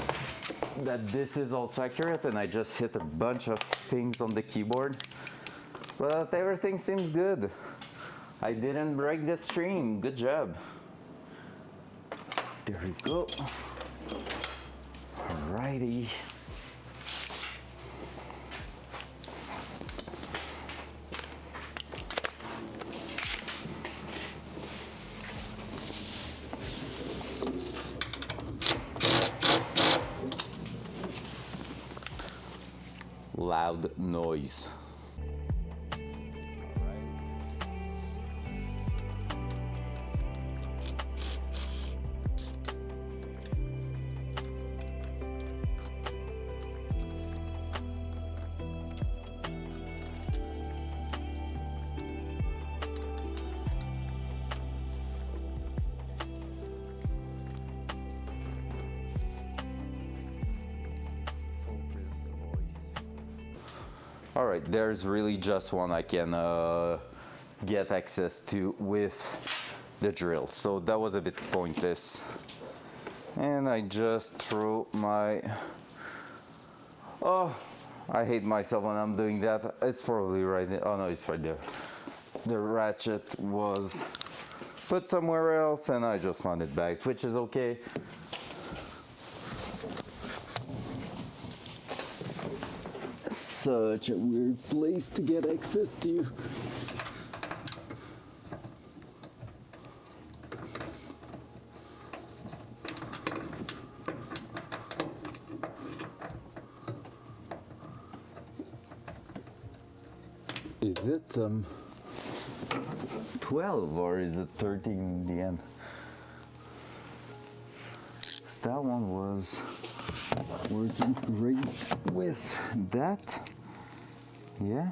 that this is also accurate and I just hit a bunch of things on the keyboard. But everything seems good. I didn't break the stream, good job. There we go. Alrighty. Loud noise. All right, there's really just one I can get access to with the drill, so that was a bit pointless. And I just threw my, oh, I hate myself when I'm doing that. It's probably right there. Oh no, it's right there. The ratchet was put somewhere else and I just found it back, which is okay. Such a weird place to get access to. Is it some 12 or is it 13 in the end? That one was working great with that. Yeah.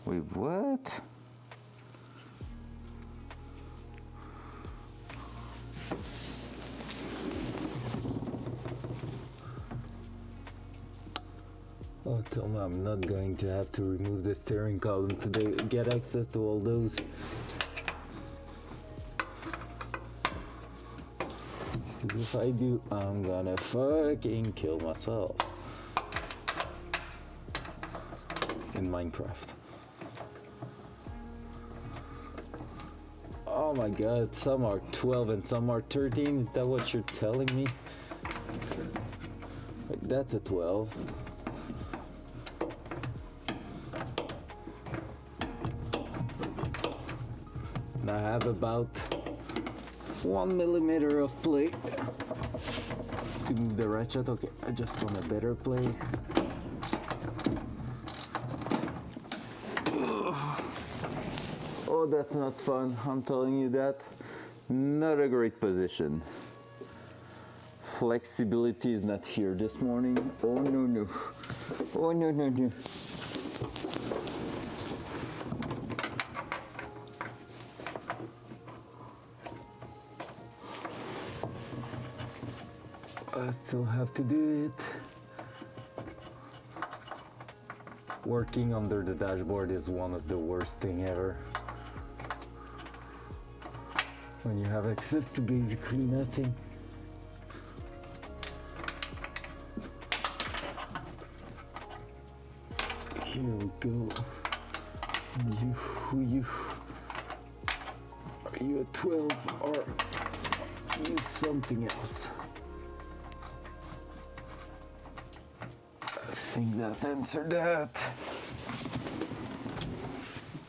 Wait, what? Oh, tell me I'm not going to have to remove the steering column today to get access to all those. Because if I do, I'm gonna fucking kill myself. In Minecraft. Oh my god, some are 12 and some are 13. Is that what you're telling me? Like, that's a 12. And I have about 1 millimeter of play to move the ratchet. Okay, I just want a better play. Oh, that's not fun. I'm telling you that. Not a great position. Flexibility is not here this morning. Oh no no. Oh no no no. I still have to do it. Working under the dashboard is one of the worst thing ever. When you have access to basically nothing. Here we go. You. Are you a 12 or are you something else? I think that answered that.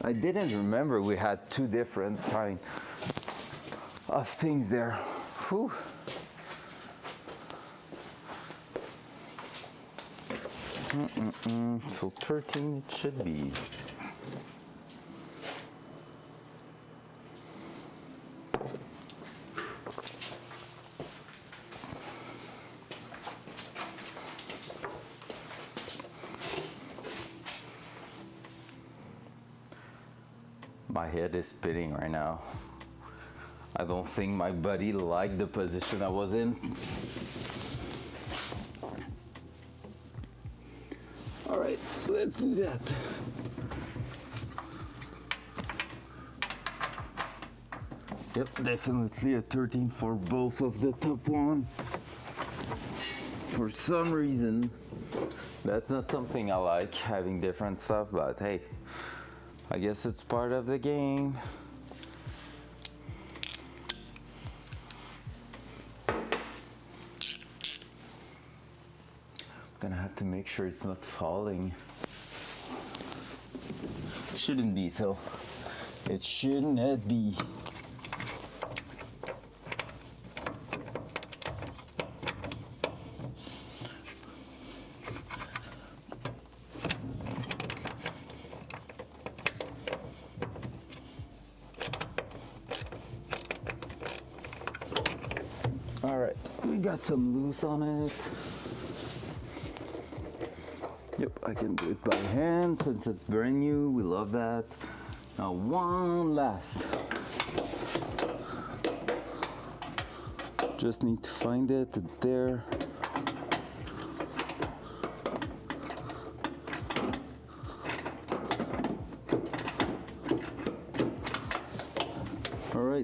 I didn't remember we had two different kind of things there. Whew. So 13 it should be. My head is spinning right now. I don't think my buddy liked the position I was in. All right, let's do that. Yep, definitely a 13 for both of the top one. For some reason, that's not something I like, having different stuff, but hey, I guess it's part of the game. Gonna have to make sure it's not falling. Shouldn't be though. It should not be. All right, we got some loose on it. Yep, I can do it by hand since it's brand new. We love that. Now one last. Just need to find it. It's there.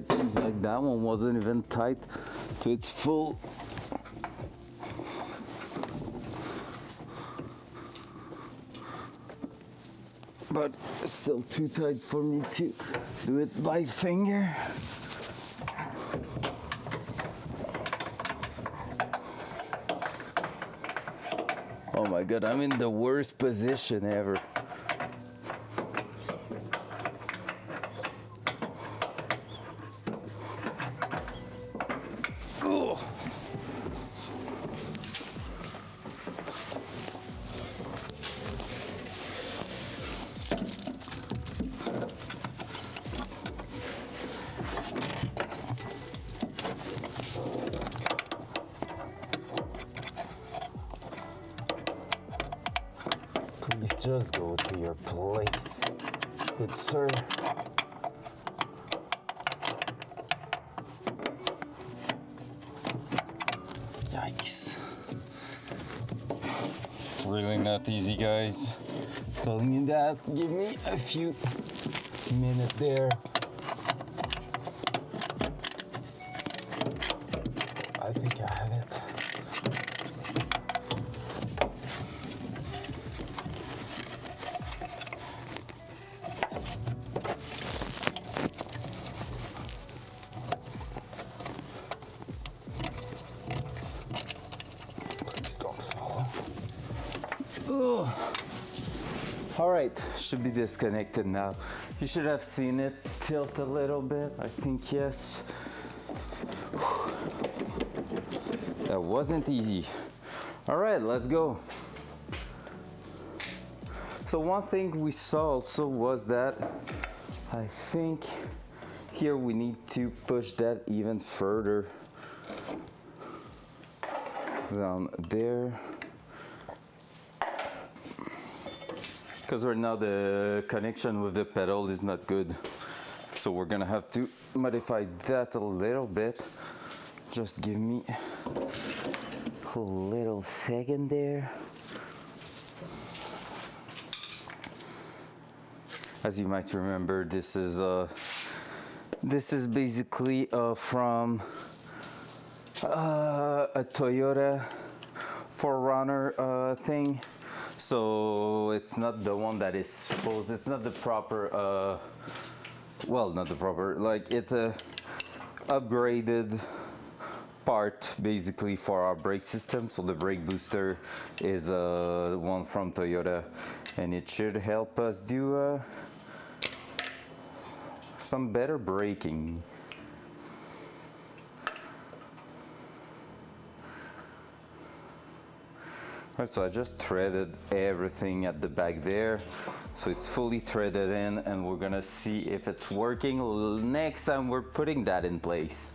it seems like that one wasn't even tight to its full. But it's still too tight for me to do it by finger. Oh my god, I'm in the worst position ever. Ugh. Please just go to your place, good sir. Yikes. Really not easy, guys. Telling you that. Give me a few minutes there. I think I have it. All right, should be disconnected now. You should have seen it tilt a little bit. I think yes. That wasn't easy. All right, let's go. So one thing we saw also was that I think here we need to push that even further down there. Because right now the connection with the pedal is not good. So we're gonna have to modify that a little bit. Just give me a little second there. As you might remember, this is basically from a Toyota 4Runner thing. So it's not the one that is supposed, it's not the proper, well, not the proper, like it's a upgraded part basically for our brake system. So the brake booster is one from Toyota, and it should help us do some better braking. So I just threaded everything at the back there, so it's fully threaded in, and we're gonna see if it's working next time we're putting that in place.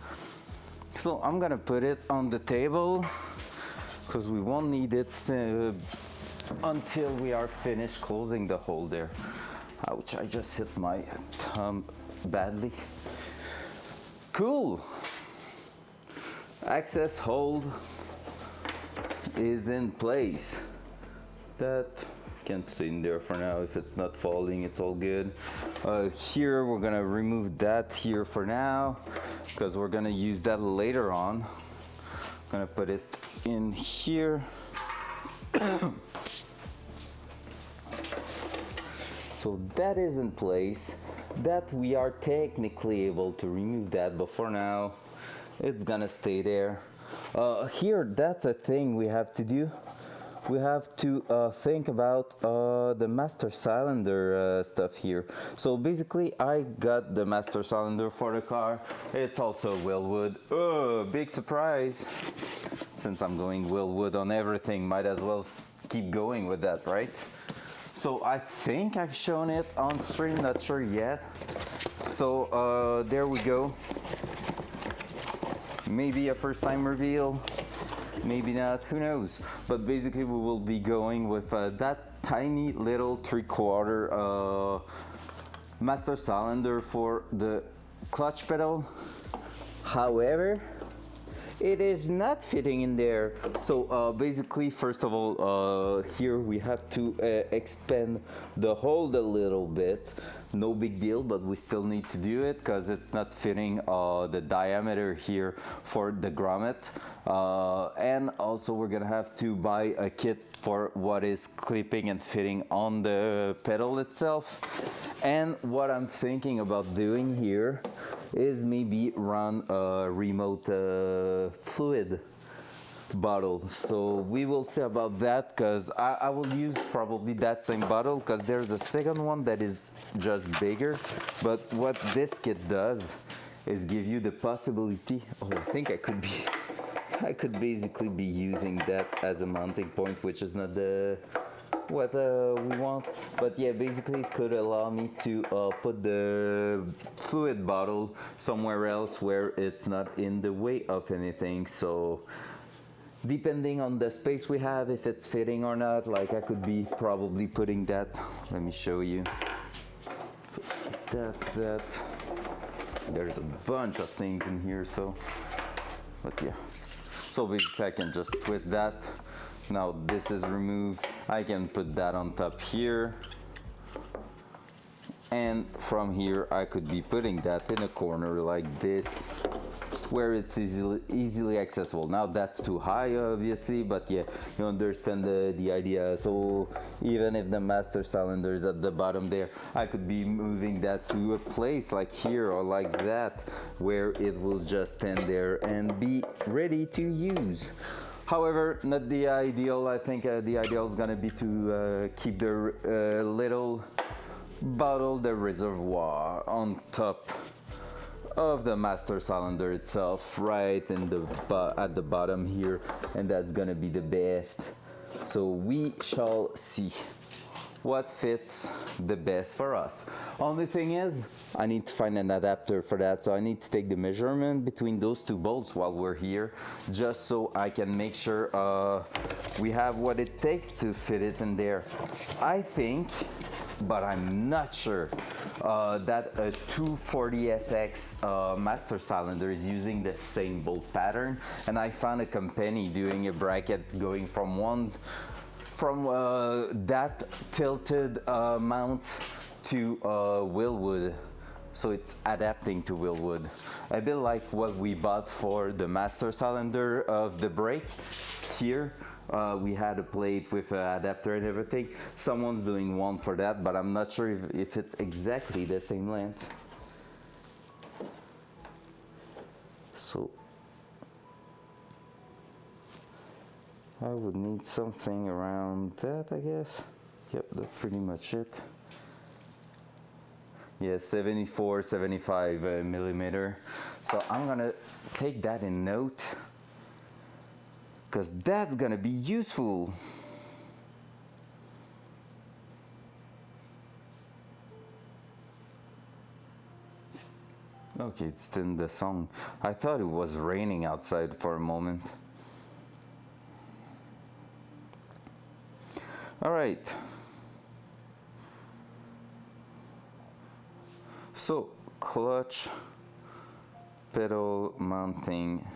So I'm gonna put it on the table because we won't need it until we are finished closing the hole there. Ouch, I just hit my thumb badly. Cool. Access hold is in place. That can stay in there for now. If it's not falling, it's all good. Here we're gonna remove that here for now because we're gonna use that later on. Gonna put it in here. So that is in place. That we are technically able to remove that, but for now it's gonna stay there. Here, that's a thing we have to do. We have to think about the master cylinder stuff here. So basically, I got the master cylinder for the car. It's also Willwood. Big surprise. Since I'm going Willwood on everything, might as well keep going with that, right? So I think I've shown it on stream, not sure yet. So there we go. Maybe a first time reveal, maybe not, who knows. But basically we will be going with that tiny little 3/4 master cylinder for the clutch pedal. However, it is not fitting in there. So basically, first of all, here we have to expand the hole a little bit. No big deal, but we still need to do it because it's not fitting the diameter here for the grommet. And also we're gonna have to buy a kit for what is clipping and fitting on the pedal itself. And what I'm thinking about doing here is maybe run a remote fluid bottle. So we will see about that, because I will use probably that same bottle, because there's a second one that is just bigger. But what this kit does is give you the possibility, oh, I think I could basically be using that as a mounting point, which is not the what we want, but yeah, basically it could allow me to put the fluid bottle somewhere else where it's not in the way of anything. So depending on the space we have, if it's fitting or not, like I could be probably putting that, let me show you. So that there's a bunch of things in here, so, but yeah. So basically I can just twist that. Now this is removed. I can put that on top here. And from here I could be putting that in a corner like this, where it's easily accessible. Now that's too high obviously, but yeah, you understand the idea. So even if the master cylinder is at the bottom there, I could be moving that to a place like here or like that, where it will just stand there and be ready to use. However, not the ideal. I think the ideal is gonna be to keep the little bottle, the reservoir, on top of the master cylinder itself, right in the at the bottom here, and that's gonna be the best. So we shall see what fits the best for us. Only thing is, I need to find an adapter for that, so I need to take the measurement between those two bolts while we're here, just so I can make sure we have what it takes to fit it in there. I think, but I'm not sure, that a 240SX master cylinder is using the same bolt pattern, and I found a company doing a bracket going from that tilted mount to Willwood, so it's adapting to Willwood, a bit like what we bought for the master cylinder of the brake here. We had a plate with an adapter and everything. Someone's doing one for that, but I'm not sure if it's exactly the same length. So I would need something around that, I guess. Yep, that's pretty much it. Yeah, 74, 75 millimeter. So I'm gonna take that in note, because that's gonna be useful. Okay, it's in the song. I thought it was raining outside for a moment. All right. So, clutch, pedal mounting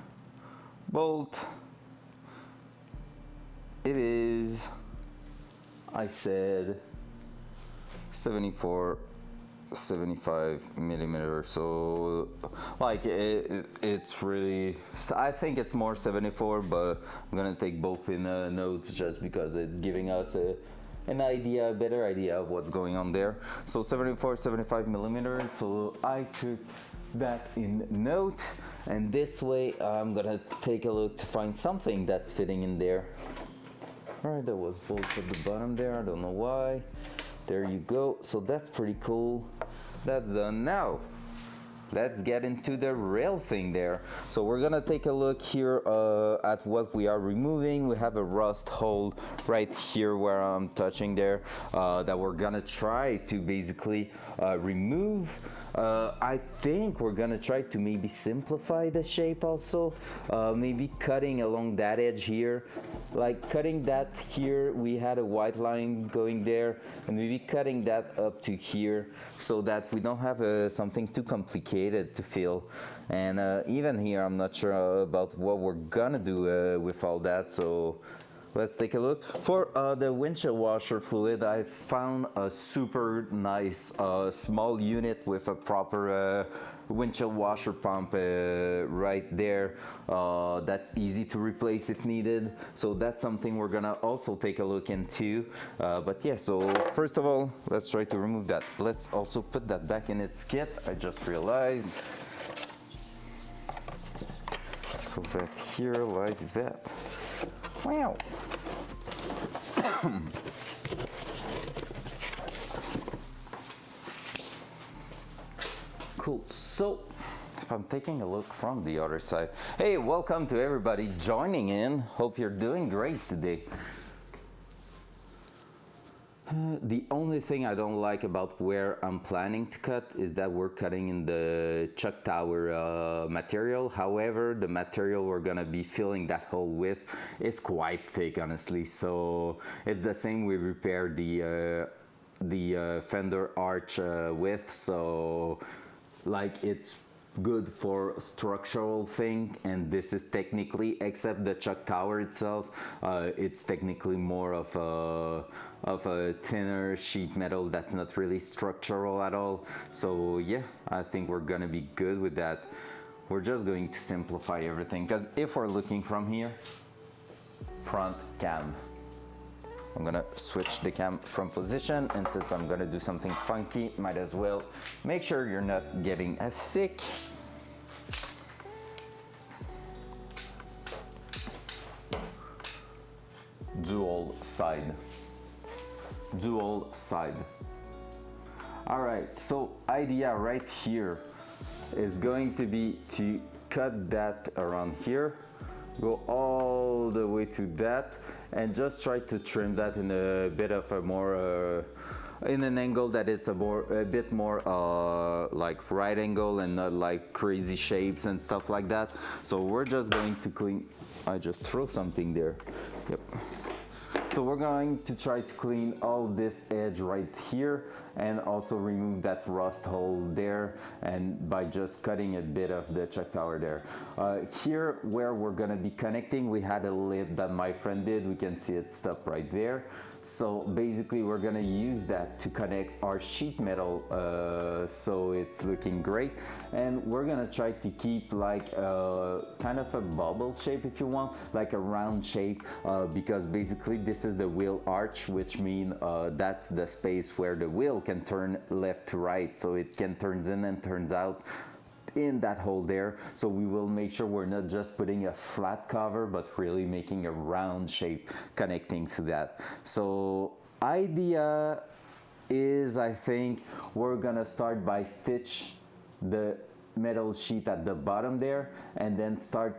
bolt. It is, I said, 74, 75 millimeter. So like it's really, I think it's more 74, but I'm gonna take both in notes just because it's giving us an idea, a better idea of what's going on there. So 74, 75 millimeter. So I took that in note, and this way I'm gonna take a look to find something that's fitting in there. All right, that was bolts at the bottom there. I don't know why. There you go. So that's pretty cool. That's done. Now let's get into the rail thing there. So we're gonna take a look here at what we are removing. We have a rust hole right here where I'm touching there that we're gonna try to basically remove. I think we're gonna try to maybe simplify the shape also, maybe cutting along that edge here, like cutting that here. We had a white line going there, and maybe cutting that up to here, so that we don't have something too complicated lubricated to feel. And even here, I'm not sure about what we're gonna do with all that, so let's take a look. For the windshield washer fluid, I found a super nice small unit with a proper windshield washer pump right there. That's easy to replace if needed. So that's something we're gonna also take a look into. But yeah, so first of all, let's try to remove that. Let's also put that back in its kit. I just realized. So that here like that. Wow. Cool. So if I'm taking a look from the other side, hey, welcome to everybody joining in. Hope you're doing great today. The only thing I don't like about where I'm planning to cut is that we're cutting in the chuck tower material. However, the material we're gonna be filling that hole with is quite thick, honestly. So it's the same we repaired the fender arch with. So like it's good for structural thing, and this is technically, except the chuck tower itself, it's technically more of a thinner sheet metal that's not really structural at all. So yeah, I think we're gonna be good with that. We're just going to simplify everything, because if we're looking from here, front cam, I'm gonna switch the cam from position, and since I'm gonna do something funky, might as well make sure you're not getting as sick. Dual side. All right, so idea right here is going to be to cut that around here, go all the way to that, and just try to trim that in a bit of a more in an angle that it's a bit more like right angle, and not like crazy shapes and stuff like that. So we're just going to clean. I just threw something there. Yep. So we're going to try to clean all this edge right here, and also remove that rust hole there, and by just cutting a bit of the chuck tower there. Here where we're gonna be connecting, we had a lip that my friend did. We can see it stop right there. So basically we're gonna use that to connect our sheet metal, so it's looking great. And we're gonna try to keep like kind of a bubble shape, if you want, like a round shape, because basically this is the wheel arch, which means that's the space where the wheel can turn left to right, so it can turns in and turns out in that hole there. So we will make sure we're not just putting a flat cover, but really making a round shape connecting to that. So idea is, I think we're gonna start by stitch the metal sheet at the bottom there, and then start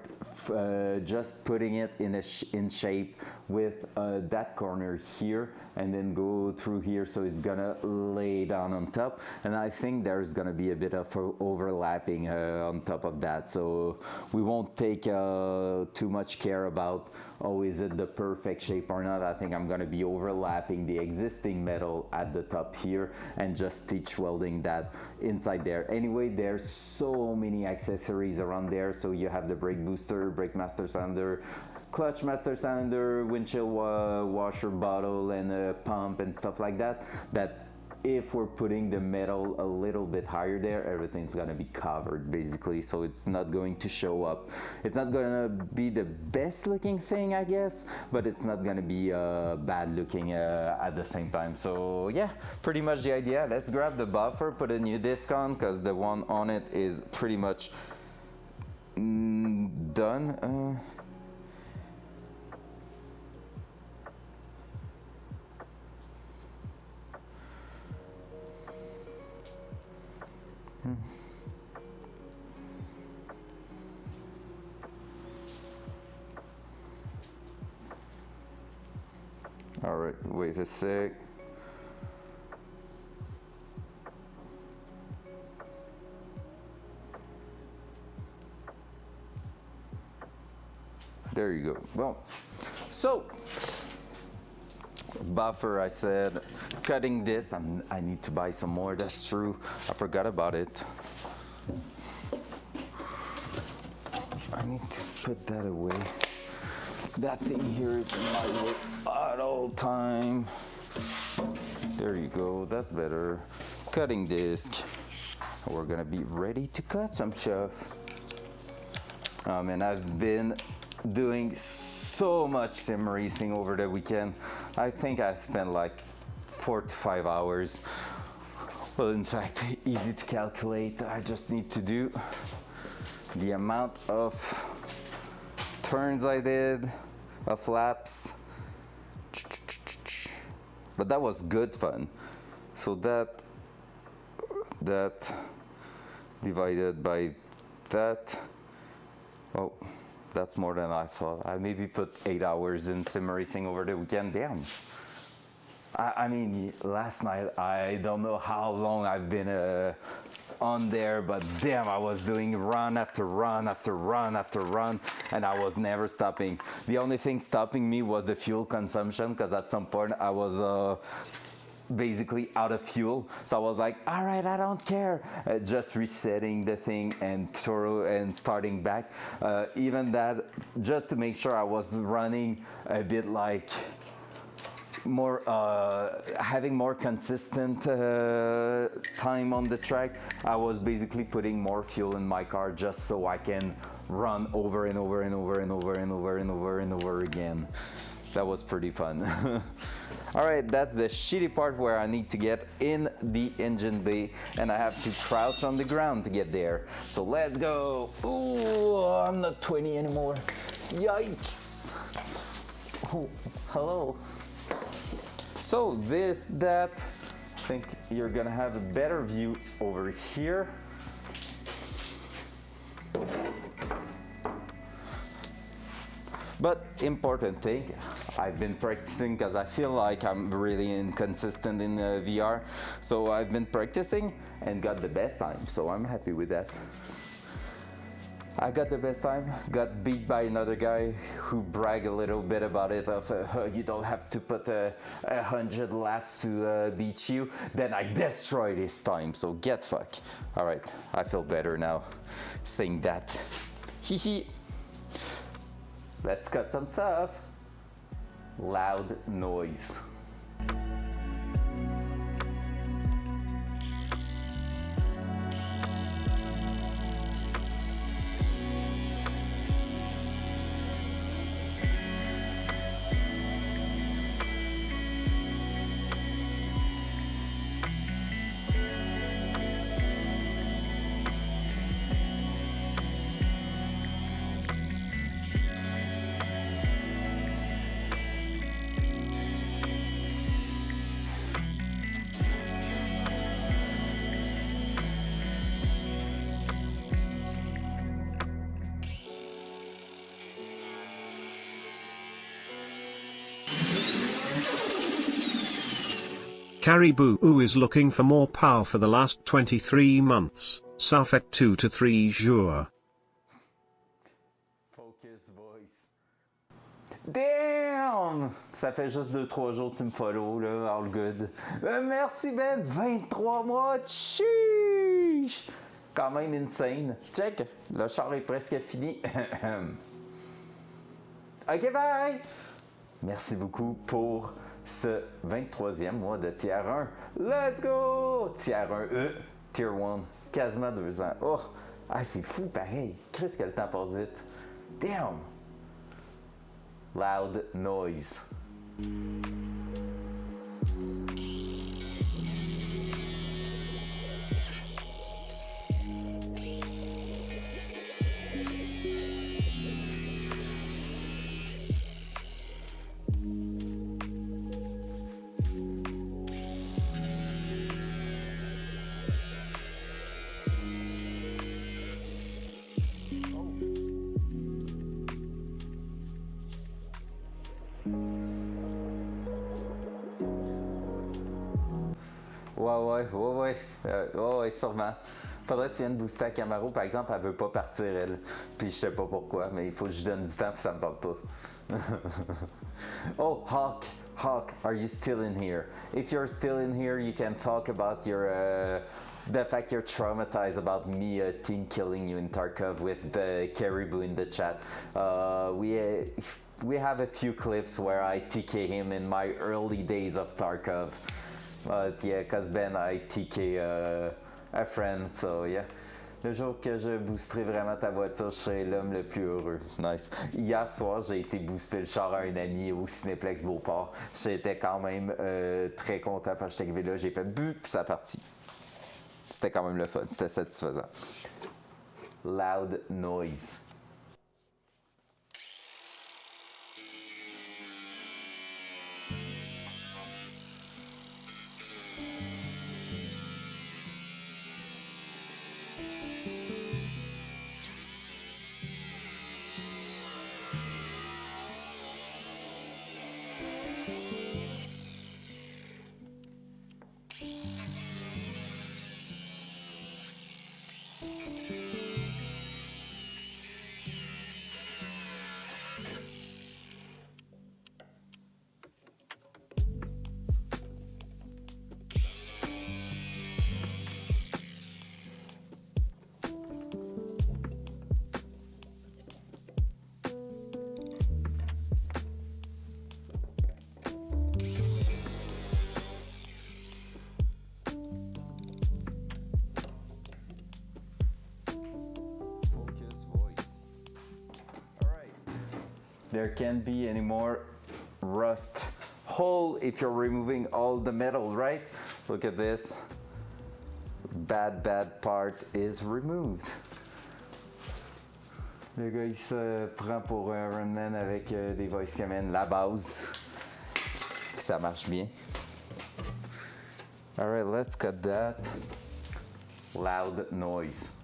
just putting it in shape with that corner here, and then go through here, so it's gonna lay down on top. And I think there's gonna be a bit of overlapping on top of that, so we won't take too much care about, oh, is it the perfect shape or not. I think I'm gonna be overlapping the existing metal at the top here, and just stitch welding that inside there. Anyway, there's so many accessories around there. So you have the brake booster, brake master cylinder, clutch master cylinder, windshield washer bottle, and a pump and stuff like that, that if we're putting the metal a little bit higher there, everything's gonna be covered basically, so it's not going to show up. It's not gonna be the best looking thing, I guess, but it's not gonna be bad looking at the same time. So yeah, pretty much the idea. Let's grab the buffer, put a new disc on, because the one on it is pretty much done. All right, wait a sec. There you go. Well, so buffer, I said, cutting this. I need to buy some more. That's true. I forgot about it. I need to put that away. That thing here is in my way at all time. There you go, that's better. Cutting disc. We're gonna be ready to cut some stuff. And I've been doing so much sim racing over the weekend. I think I spent like 4 to 5 hours. Well, in fact, easy to calculate. I just need to do the amount of turns I did, of laps. But that was good fun. So that divided by that, oh, that's more than I thought. I maybe put 8 hours in sim racing over the weekend. Damn. I mean, last night, I don't know how long I've been on there, but damn, I was doing run after run after run after run, and I was never stopping. The only thing stopping me was the fuel consumption, because at some point I was basically out of fuel. So I was like, all right, I don't care. Just resetting the thing and starting back. Even that, just to make sure I was running a bit like more having more consistent time on the track. I was basically putting more fuel in my car just so I can run over and over and over and over and over and over and over again. That was pretty fun. All right, that's the shitty part where I need to get in the engine bay and I have to crouch on the ground to get there. So let's go. Ooh, I'm not 20 anymore. Yikes. Oh, hello. So that, I think you're gonna have a better view over here. But important thing, I've been practicing because I feel like I'm really inconsistent in VR. So I've been practicing and got the best time. So I'm happy with that. I got the best time, got beat by another guy who bragged a little bit about it of you don't have to put 100 laps to beat you. Then I destroyed his time, so get fuck. All right, I feel better now saying that. Hee. Let's cut some stuff. Loud noise. Caribou is looking for more power for the last 23 months. Ça fait 2 to 3 jours. Focus voice. Damn! Ça fait juste 2-3 jours de Team Follow, là, all good. Merci Ben, 23 mois, chiche! Quand même insane. Check, le char est presque fini. Ok, bye! Merci beaucoup pour ce 23e mois de tier 1. Let's go! Tier 1, tier 1, quasiment 2 ans. Oh, ah, c'est fou pareil. Chris, que le temps passe vite. Damn! Loud noise. Ouais, sûrement. Faudrait que tu viennes booster la Camaro, par exemple, elle veut pas partir, elle. Puis je sais pas pourquoi, mais il faut que je donne du temps, puis ça me tente pas. Oh, Hawk, are you still in here? If you're still in here, you can talk about your The fact you're traumatized about me team killing you in Tarkov with the caribou in the chat. We have a few clips where I TK him in my early days of Tarkov. But yeah, cause Ben I TK a friend, so yeah. Le jour que je boosterai vraiment ta voiture, je serai l'homme le plus heureux. Nice. Hier soir, j'ai été booster le char à un ami au Cinéplex Beauport. J'étais quand même très content parce que j'étais arrivé là, j'ai fait bu, puis ça a parti. C'était quand même le fun, c'était satisfaisant. Loud noise. There can't be any more rust hole if you're removing all the metal, right? Look at this. Bad part is removed. Le gars il se prend pour un runman avec des voice command, la base. Puis ça marche bien. Alright, let's cut that. Loud noise.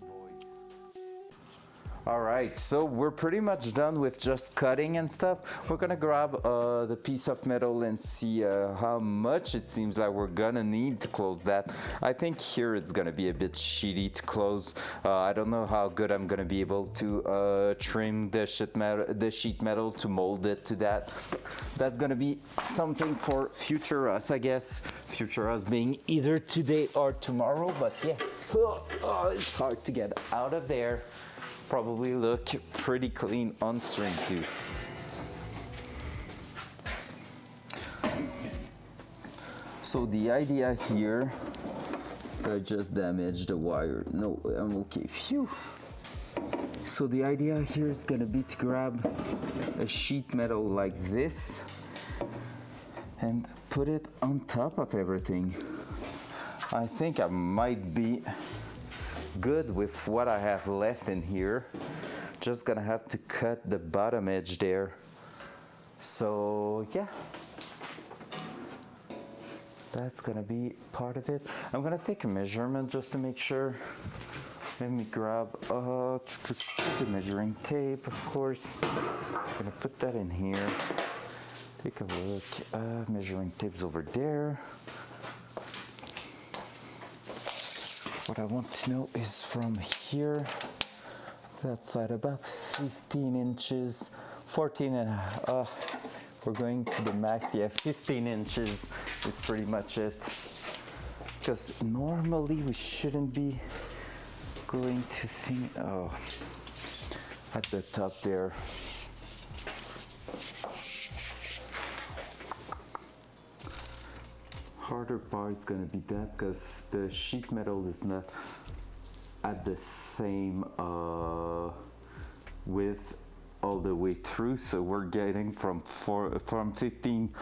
Voice. All right, so we're pretty much done with just cutting and stuff. We're gonna grab the piece of metal and see how much it seems like we're gonna need to close that. I think here it's gonna be a bit shitty to close. I don't know how good I'm gonna be able to trim the sheet metal to mold it to that. That's gonna be something for future us, I guess. Future us being either today or tomorrow, but yeah. It's hard to get out of there. Probably look pretty clean on string too. So the idea here, I just damaged the wire. No, I'm okay. Phew. So the idea here is gonna be to grab a sheet metal like this and put it on top of everything. I think I might be good with what I have left in here. Just gonna have to cut the bottom edge there. So yeah, that's gonna be part of it. I'm gonna take a measurement just to make sure. Let me grab the measuring tape, of course. I'm gonna put that in here. Take a look. Measuring tape's over there. What I want to know is from here, that side about 15 inches, 14 and we're going to the max. Yeah, 15 inches is pretty much it. Because normally we shouldn't be going to think, at the top there. Harder part is going to be that because the sheet metal is not at the same width all the way through, so we're getting from 15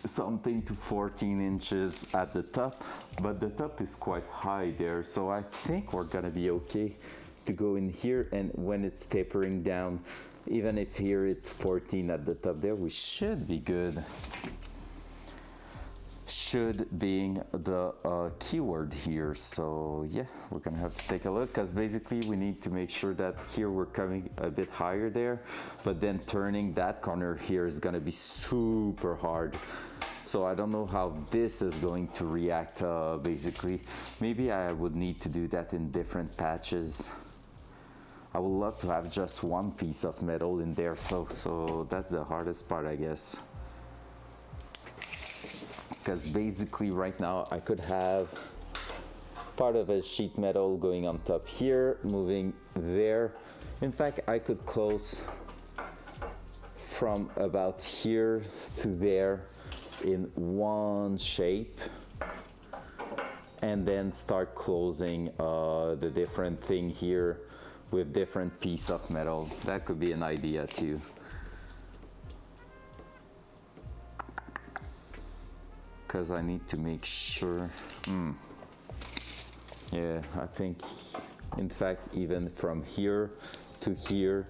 something to 14 inches at the top, but the top is quite high there, so I think we're gonna be okay to go in here, and when it's tapering down Even if here it's 14 at the top there, we should be good. Should being the keyword here. So yeah, we're gonna have to take a look, because basically we need to make sure that here we're coming a bit higher there, but then turning that corner here is gonna be super hard. So I don't know how this is going to react. Basically, maybe I would need to do that in different patches. I would love to have just one piece of metal in there, so that's the hardest part, I guess. Because basically right now I could have part of a sheet metal going on top here, moving there. In fact, I could close from about here to there in one shape, and then start closing the different thing here with different piece of metal. That could be an idea too. Because I need to make sure. Yeah, I think, in fact, even from here to here,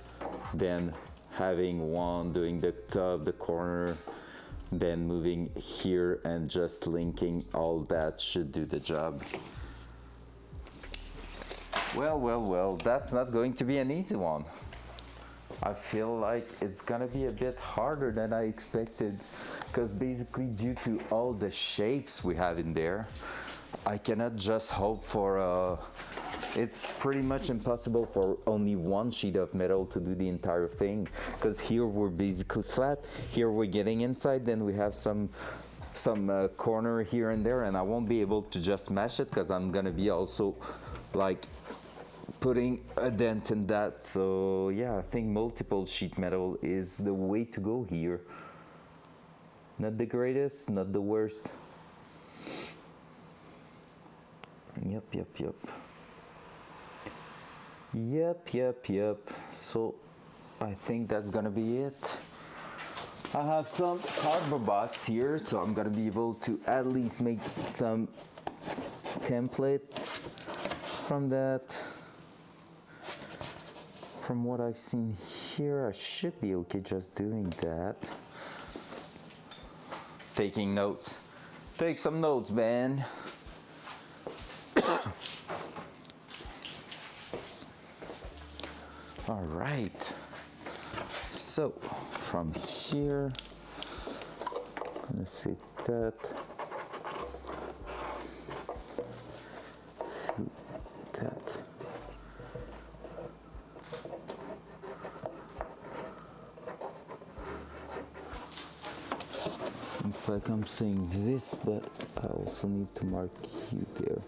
then having one doing the top, the corner, then moving here and just linking all that should do the job. Well, that's not going to be an easy one. I feel like it's gonna be a bit harder than I expected, because basically due to all the shapes we have in there, I cannot just hope for it's pretty much impossible for only one sheet of metal to do the entire thing, because here we're basically flat, here we're getting inside, then we have some corner here and there, and I won't be able to just mash it, because I'm gonna be also like putting a dent in that. So yeah, I think multiple sheet metal is the way to go here. Not the greatest, not the worst. Yep. So I think that's gonna be it. I have some cardboard box here, so I'm gonna be able to at least make some template from that. From what I've seen here, I should be okay just doing that. Taking notes. Take some notes, man. All right. So from here, I'm gonna set that through that. In fact, I'm saying this, but I also need to mark you there.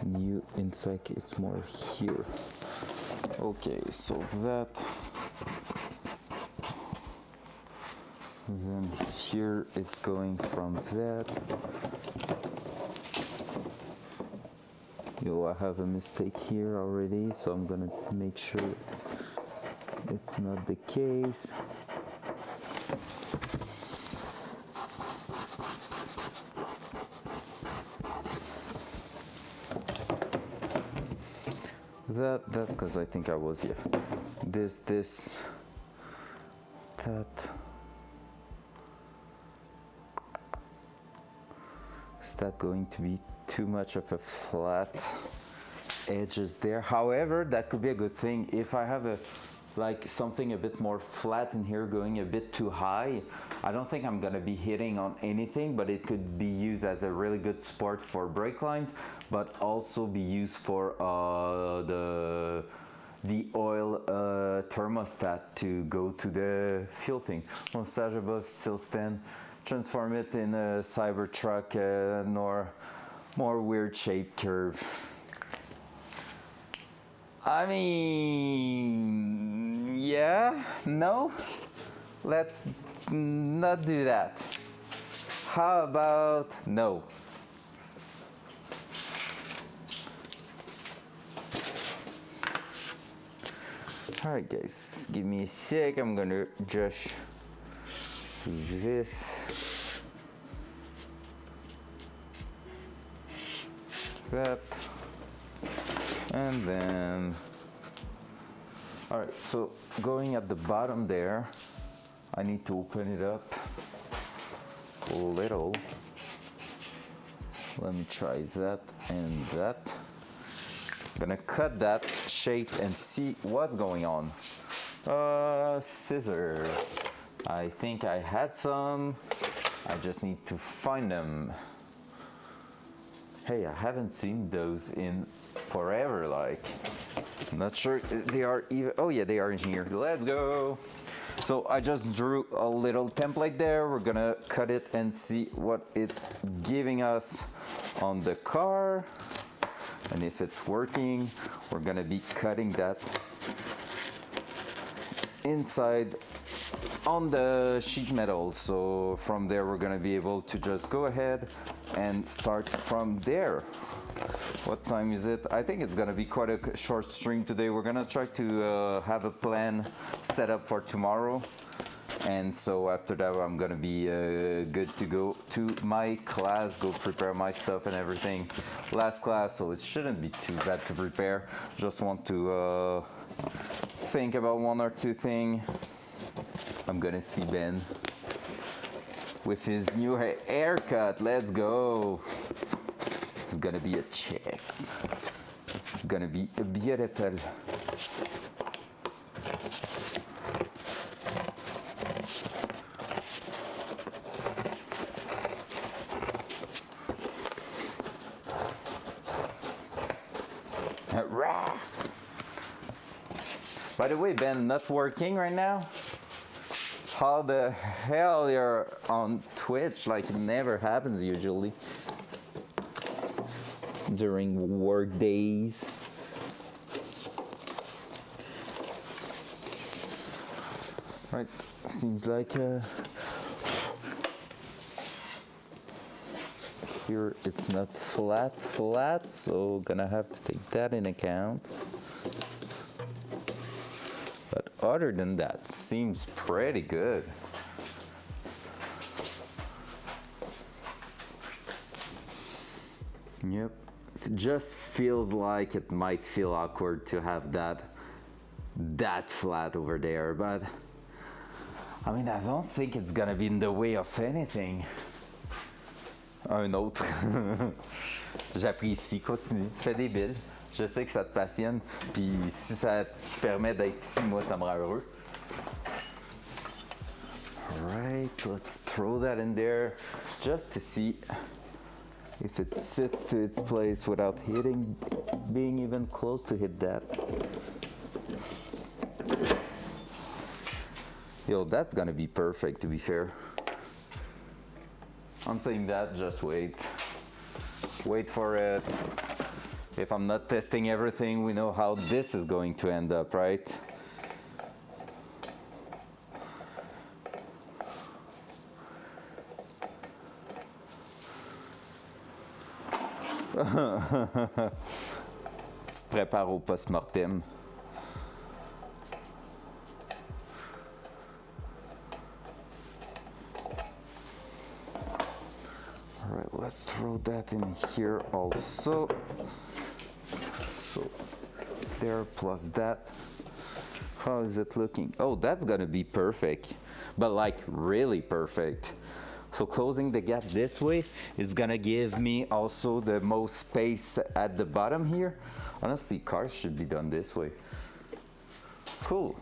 And you, in fact, it's more here. Okay, so that. Then here it's going from that. Yo, I have a mistake here already, so I'm gonna make sure it's not the case. That, because I think I was, yeah. This, that. Is that going to be too much of a flat edges there? However, that could be a good thing. If I have like something a bit more flat in here going a bit too high, I don't think I'm gonna be hitting on anything, but it could be used as a really good support for brake lines, but also be used for the oil thermostat to go to the fuel thing. Mustache above, still stand, transform it in a Cybertruck, nor more weird shape curve. I mean, yeah, no, let's not do that. How about no? All right, guys, give me a sec. I'm gonna just do this. That. And then All right, so going at the bottom there, I need to open it up a little. Let me try that and that. I'm gonna cut that shape and see what's going on. Scissor. I think I had some. I just need to find them. Hey, I haven't seen those in forever, like. I'm not sure they are even, oh yeah, they are in here. Let's go. So I just drew a little template there. We're gonna cut it and see what it's giving us on the car. And if it's working, we're gonna be cutting that inside on the sheet metal. So from there, we're gonna be able to just go ahead and start from there. What time is it? I think it's gonna be quite a short stream today. We're gonna try to have a plan set up for tomorrow. And so after that, I'm gonna be good to go to my class, go prepare my stuff and everything. Last class, so it shouldn't be too bad to prepare. Just want to think about one or two things. I'm gonna see Ben with his new haircut. Let's go. It's gonna be a chicks. It's gonna be beautiful. By the way, Ben, not working right now? How the hell you're on Twitch? Like it never happens usually during work days. Right, seems like here it's not flat, so gonna have to take that in account. But other than that, seems pretty good. Yep, it just feels like it might feel awkward to have that flat over there, but I mean, I don't think it's gonna be in the way of anything. Un autre. J'apprécie, continue, fais des billes. Je sais que ça te passionne, puis si ça te permet d'être ici, moi, ça me rend heureux. Alright, let's throw that in there just to see if it sits to its place without hitting, being even close to hit that. Yo, that's gonna be perfect, to be fair. I'm saying that, just wait. Wait for it. If I'm not testing everything, we know how this is going to end up, right? Tu te prépares au post-mortem. All right, let's throw that in here also. So there plus that. How is it looking? Oh, that's gonna be perfect, but like really perfect. So closing the gap this way is gonna give me also the most space at the bottom here. Honestly, cars should be done this way. Cool.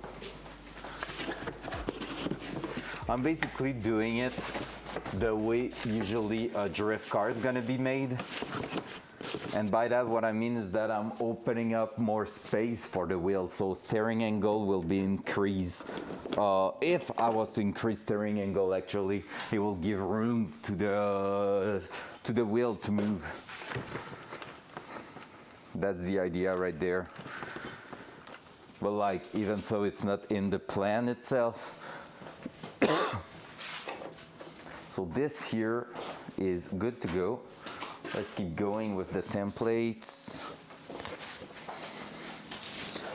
I'm basically doing it the way usually a drift car is gonna be made. And by that, what I mean is that I'm opening up more space for the wheel, so steering angle will be increased. If I was to increase steering angle, actually, it will give room to the wheel to move. That's the idea right there. But like, even so, it's not in the plan itself. So this here is good to go. Let's keep going with the templates.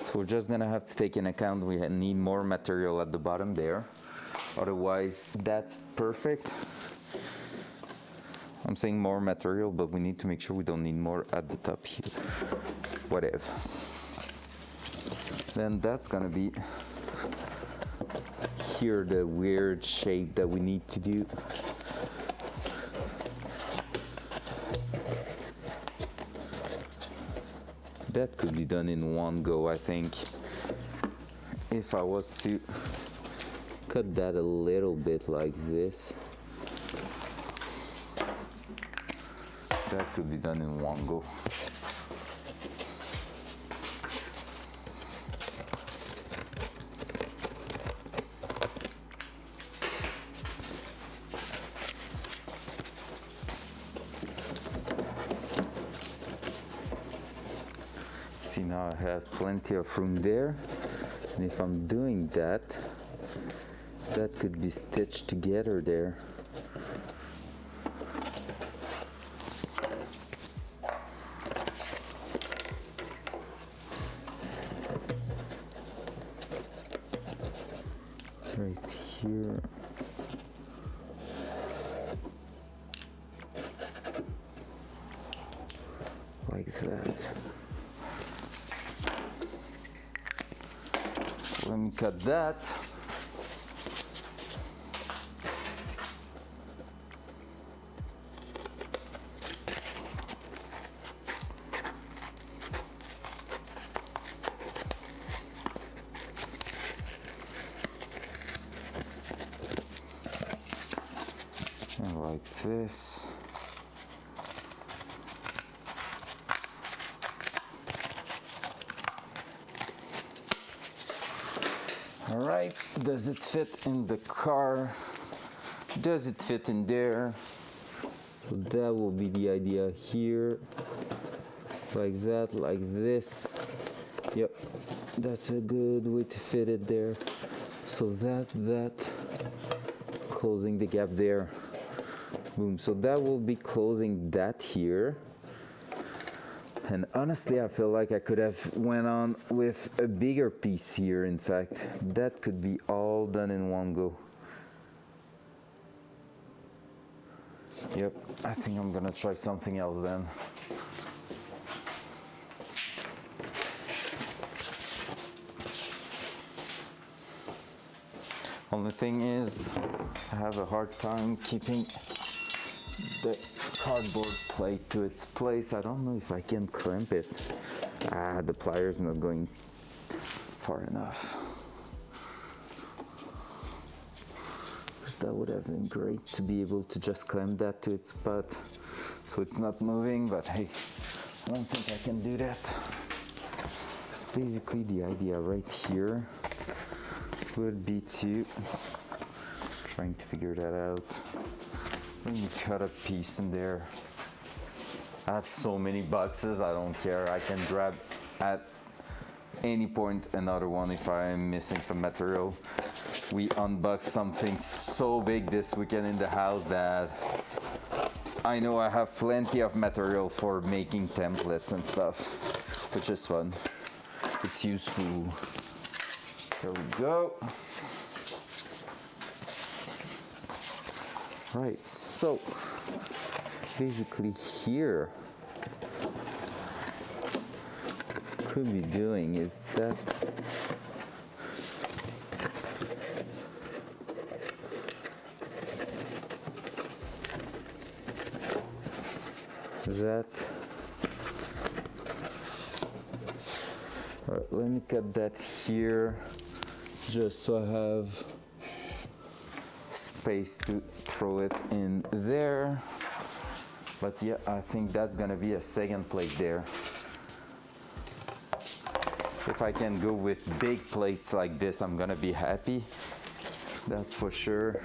So we're just gonna have to take in account we need more material at the bottom there. Otherwise, that's perfect. I'm saying more material, but we need to make sure we don't need more at the top here. Whatever. Then that's gonna be here the weird shape that we need to do. That could be done in one go, I think. If I was to cut that a little bit like this, that could be done in one go. See, now I have plenty of room there, and if I'm doing that, that could be stitched together there. Right here. Like that. Let me cut that. And like this. All right, does it fit in the car? Does it fit in there? So that will be the idea here. Like that, like this. Yep, that's a good way to fit it there. So that, closing the gap there. Boom, so that will be closing that here. And honestly, I feel like I could have went on with a bigger piece here. In fact, that could be all done in one go. Yep, I think I'm gonna try something else then. Only thing is, I have a hard time keeping the cardboard plate to its place. I don't know if I can clamp it. The pliers not going far enough. That would have been great to be able to just clamp that to its spot so it's not moving, but hey, I don't think I can do that. So basically the idea right here would be to trying to figure that out. Let me cut a piece in there. I have so many boxes, I don't care. I can grab at any point another one if I'm missing some material. We unboxed something so big this weekend in the house that I know I have plenty of material for making templates and stuff, which is fun. It's useful. There we go. Right, so basically here, could be doing is that all right, let me cut that here just so I have space to throw it in there. But yeah, I think that's gonna be a second plate there. If I can go with big plates like this, I'm gonna be happy. That's for sure.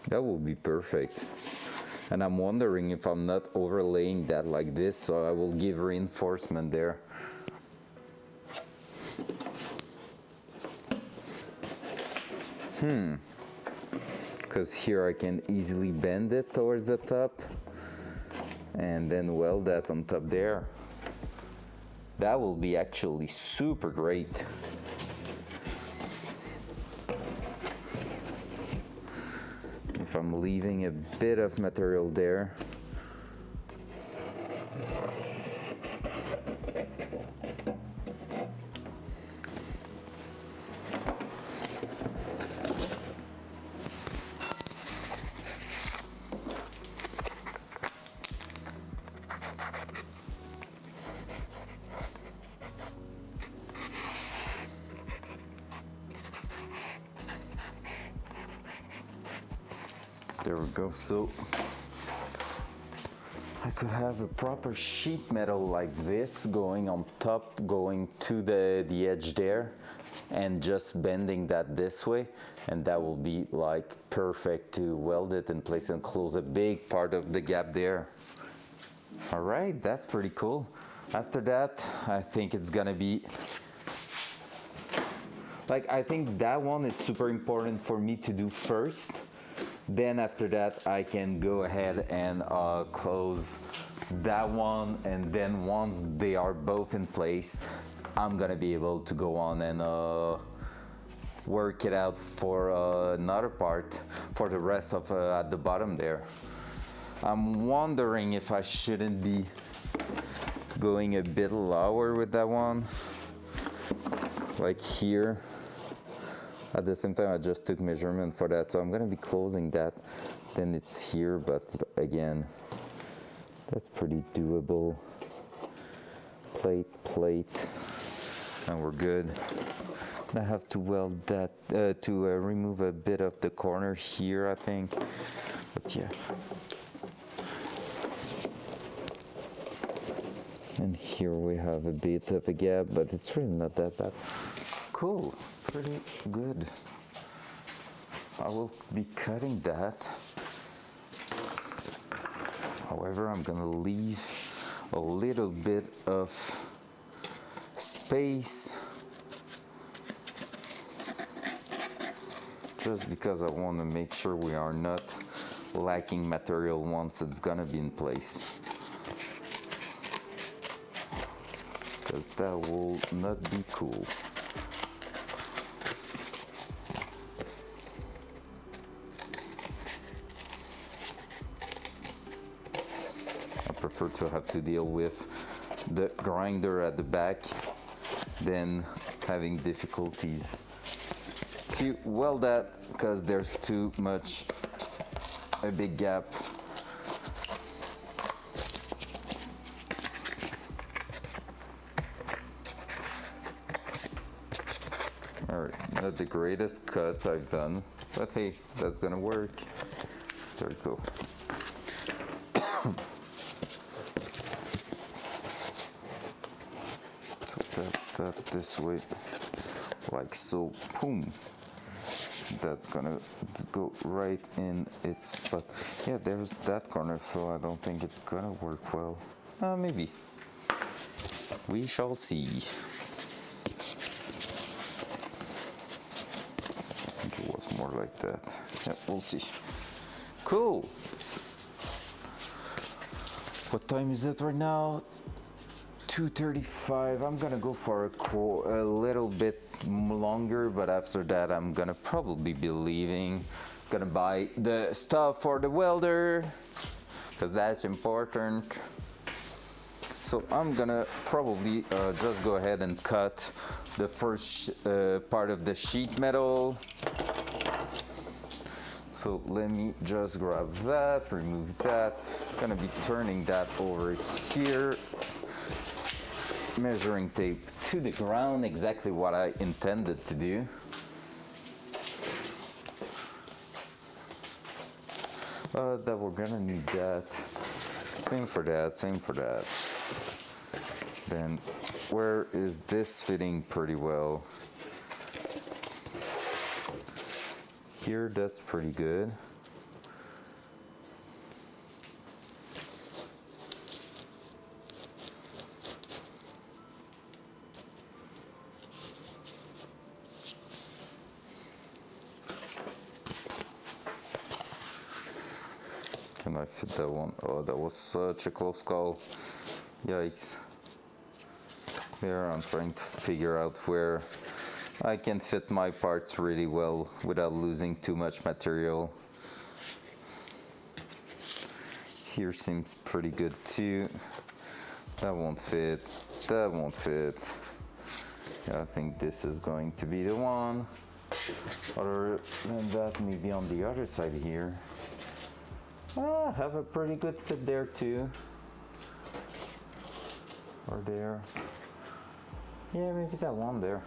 That will be perfect. And I'm wondering if I'm not overlaying that like this, so I will give reinforcement there. Because here I can easily bend it towards the top. and then weld that on top there. That will be actually super great. If I'm leaving a bit of material there. There we go. So I could have a proper sheet metal like this going on top, going to the edge there, and just bending that this way, and that will be like perfect to weld it in place and close a big part of the gap there. All right, that's pretty cool. After that, I think it's gonna be like, I think that one is super important for me to do first. Then after that, I can go ahead and close that one, and then once they are both in place, I'm gonna be able to go on and work it out for another part for the rest of at the bottom there. I'm wondering if I shouldn't be going a bit lower with that one, like here. At the same time, I just took measurement for that, so I'm gonna be closing that. Then it's here, but again, that's pretty doable. Plate, and we're good. I have to weld that to remove a bit of the corner here, I think. But yeah. And here we have a bit of a gap, but it's really not that bad. Cool. Pretty good. I will be cutting that. However, I'm gonna leave a little bit of space just because I want to make sure we are not lacking material once it's gonna be in place, because that will not be cool. To have to deal with the grinder at the back than having difficulties to weld that because there's too much a big gap. All right, not the greatest cut I've done, but hey, that's gonna work. There we go. That this way, like so. Boom. That's gonna go right in its spot. Yeah, there's that corner, so I don't think it's gonna work well. Maybe. We shall see. I think it was more like that. Yeah, we'll see. Cool. What time is it right now? 2:35. I'm gonna go for a little bit longer, but after that I'm gonna probably be leaving. Gonna buy the stuff for the welder because that's important. So I'm gonna probably just go ahead and cut the first part of the sheet metal. So let me just grab that, remove that. Gonna be turning that over here. Measuring tape to the ground, exactly what I intended to do. That we're gonna need that. Same for that, same for that. Then where is this fitting pretty well? Here, that's pretty good. I fit that one. Oh, that was such a close call. Yikes. Here I'm trying to figure out where I can fit my parts really well without losing too much material. Here seems pretty good too. That won't fit. That won't fit. Yeah, I think this is going to be the one. Other than that, maybe on the other side here. Ah, have a pretty good fit there too. Or there. Yeah, maybe that one there.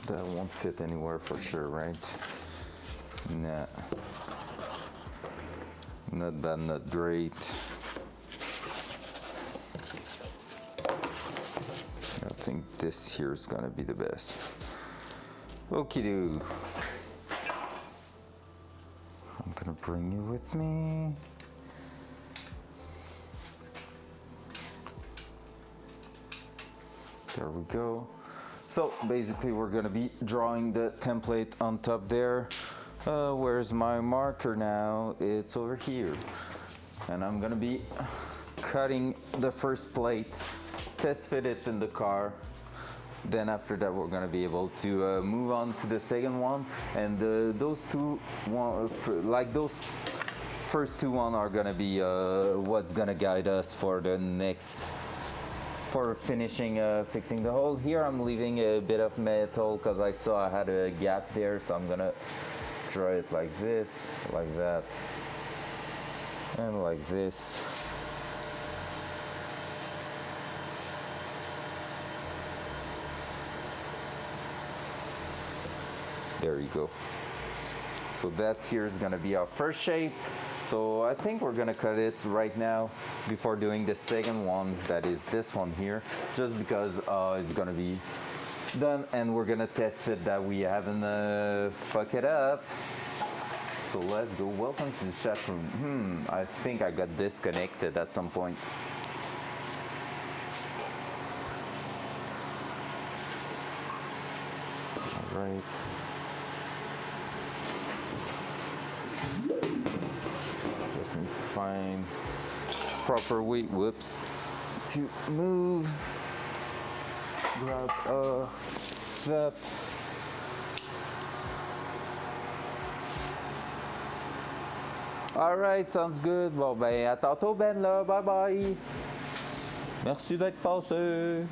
That won't fit anywhere for sure, right? Nah. Not bad, not great. I think this here is gonna be the best. Okie doo. I'm gonna bring you with me. There we go. So basically we're gonna be drawing the template on top there. Where's my marker now? It's over here. And I'm gonna be cutting the first plate, test fit it in the car. Then after that we're gonna be able to move on to the second one. And those those first two are gonna be what's gonna guide us for the next, for finishing fixing the hole. Here I'm leaving a bit of metal because I saw I had a gap there, so I'm gonna draw it like this, like that, and like this. There you go. So that here is gonna be our first shape. So I think we're gonna cut it right now before doing the second one, that is this one here, just because it's gonna be done and we're gonna test fit that we haven't fuck it up. So let's go. Welcome to the chat room. I think I got disconnected at some point. All right. Just need to find proper weight, whoops, to move. Grab that. Alright, sounds good. Bon ben, à tantôt Ben là, bye bye. Merci d'être passé.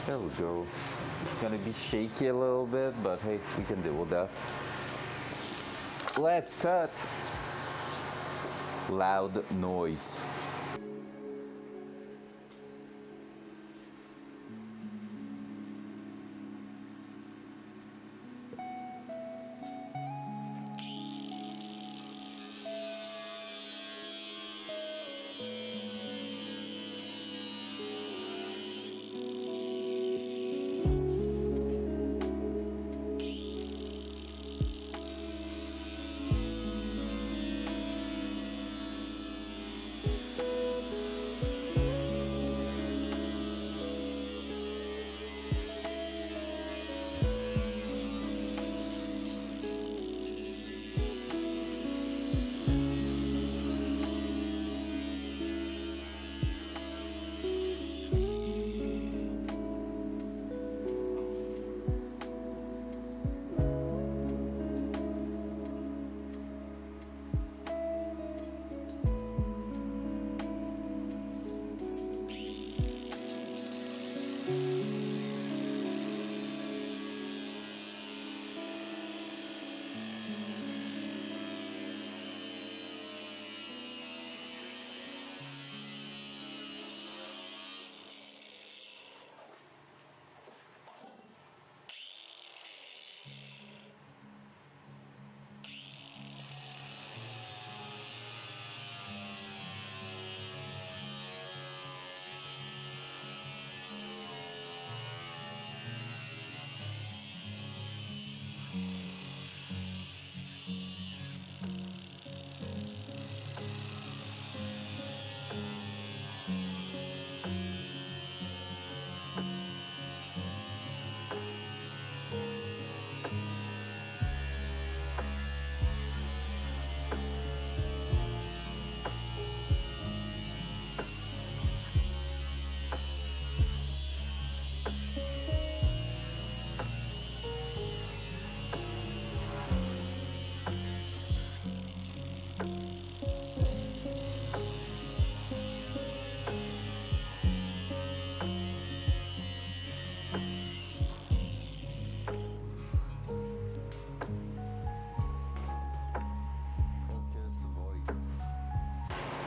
There we go. It's gonna be shaky a little bit, but hey, we can deal with that. Let's cut. Loud noise.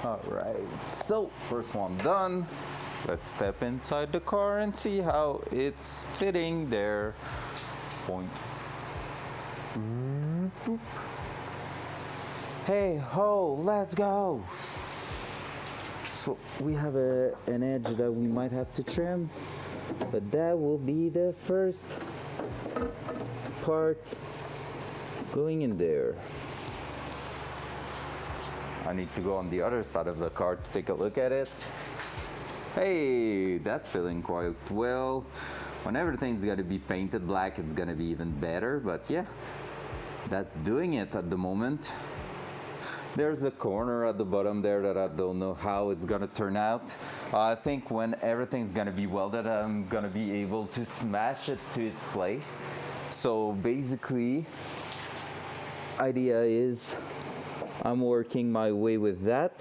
All right, so first one done. Let's step inside the car and see how it's fitting there. Point. Boop. Hey ho, let's go. So we have an edge that we might have to trim, but that will be the first part going in there. I need to go on the other side of the car to take a look at it. Hey, that's fitting quite well. When everything's gonna be painted black, it's gonna be even better, but yeah, that's doing it at the moment. There's a corner at the bottom there that I don't know how it's gonna turn out. I think when everything's gonna be welded, I'm gonna be able to smash it to its place. So basically, idea is I'm working my way with that,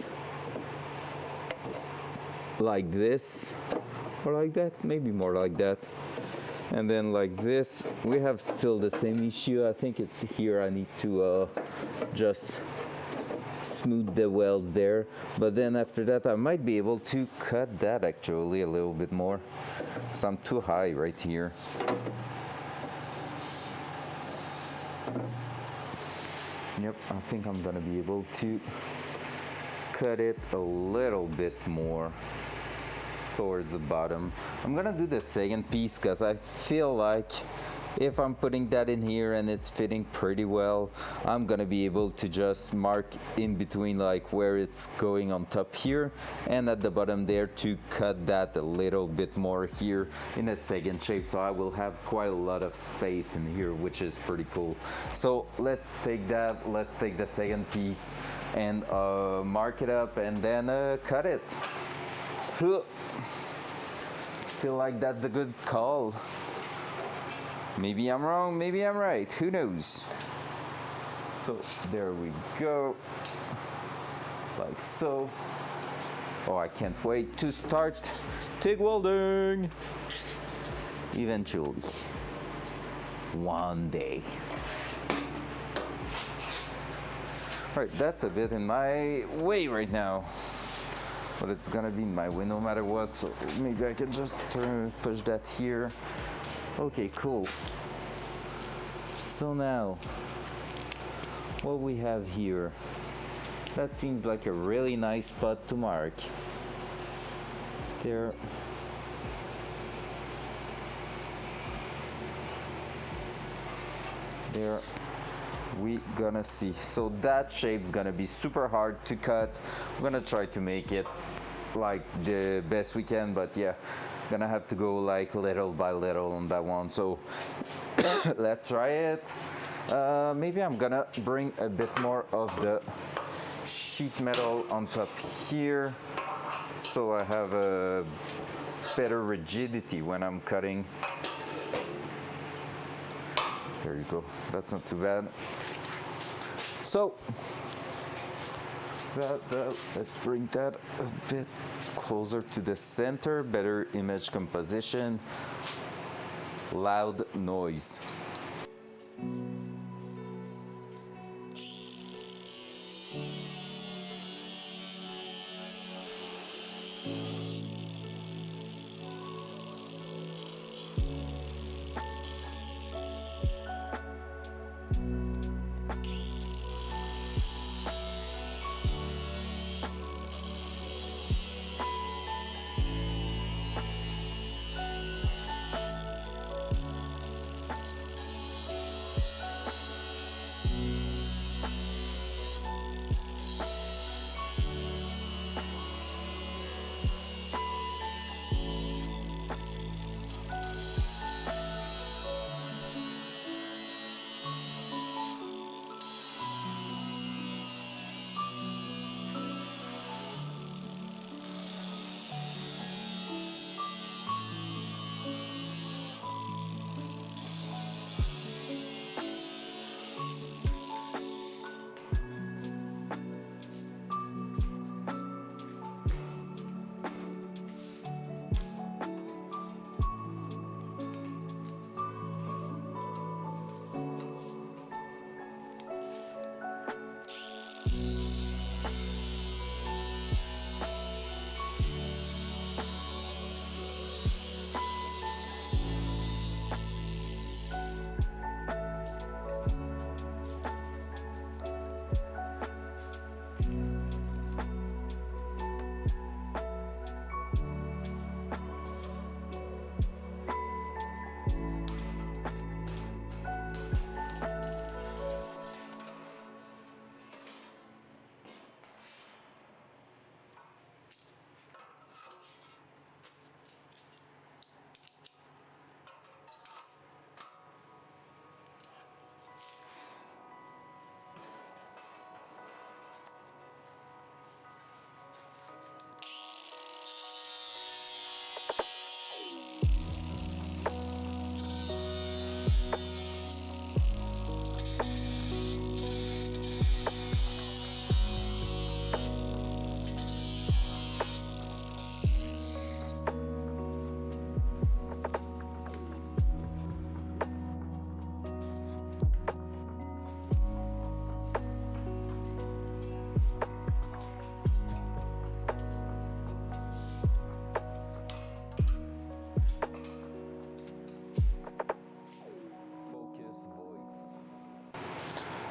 like this, or like that, maybe more like that. And then like this, we have still the same issue. I think it's here I need to just smooth the welds there. But then after that, I might be able to cut that actually a little bit more. So I'm too high right here. Yep, I think I'm gonna be able to cut it a little bit more towards the bottom. I'm gonna do the second piece because I feel like if I'm putting that in here and it's fitting pretty well, I'm gonna be able to just mark in between like where it's going on top here and at the bottom there to cut that a little bit more here in a second shape. So I will have quite a lot of space in here, which is pretty cool. So let's take that, let's take the second piece and mark it up and then cut it. Feel like that's a good call. Maybe I'm wrong, maybe I'm right, who knows? So there we go, like so. Oh, I can't wait to start TIG welding. Eventually, one day. All right, that's a bit in my way right now, but it's gonna be in my way no matter what, so maybe I can just push that here. Okay, cool. So now, what we have here, that seems like a really nice spot to mark. There. There. We gonna see. So that shape's gonna be super hard to cut. We're gonna try to make it like the best we can, but yeah, gonna have to go like little by little on that one. So let's try it. Maybe I'm gonna bring a bit more of the sheet metal on top here so I have a better rigidity when I'm cutting. There you go, that's not too bad. So let's bring that a bit closer to the center, better image composition, loud noise.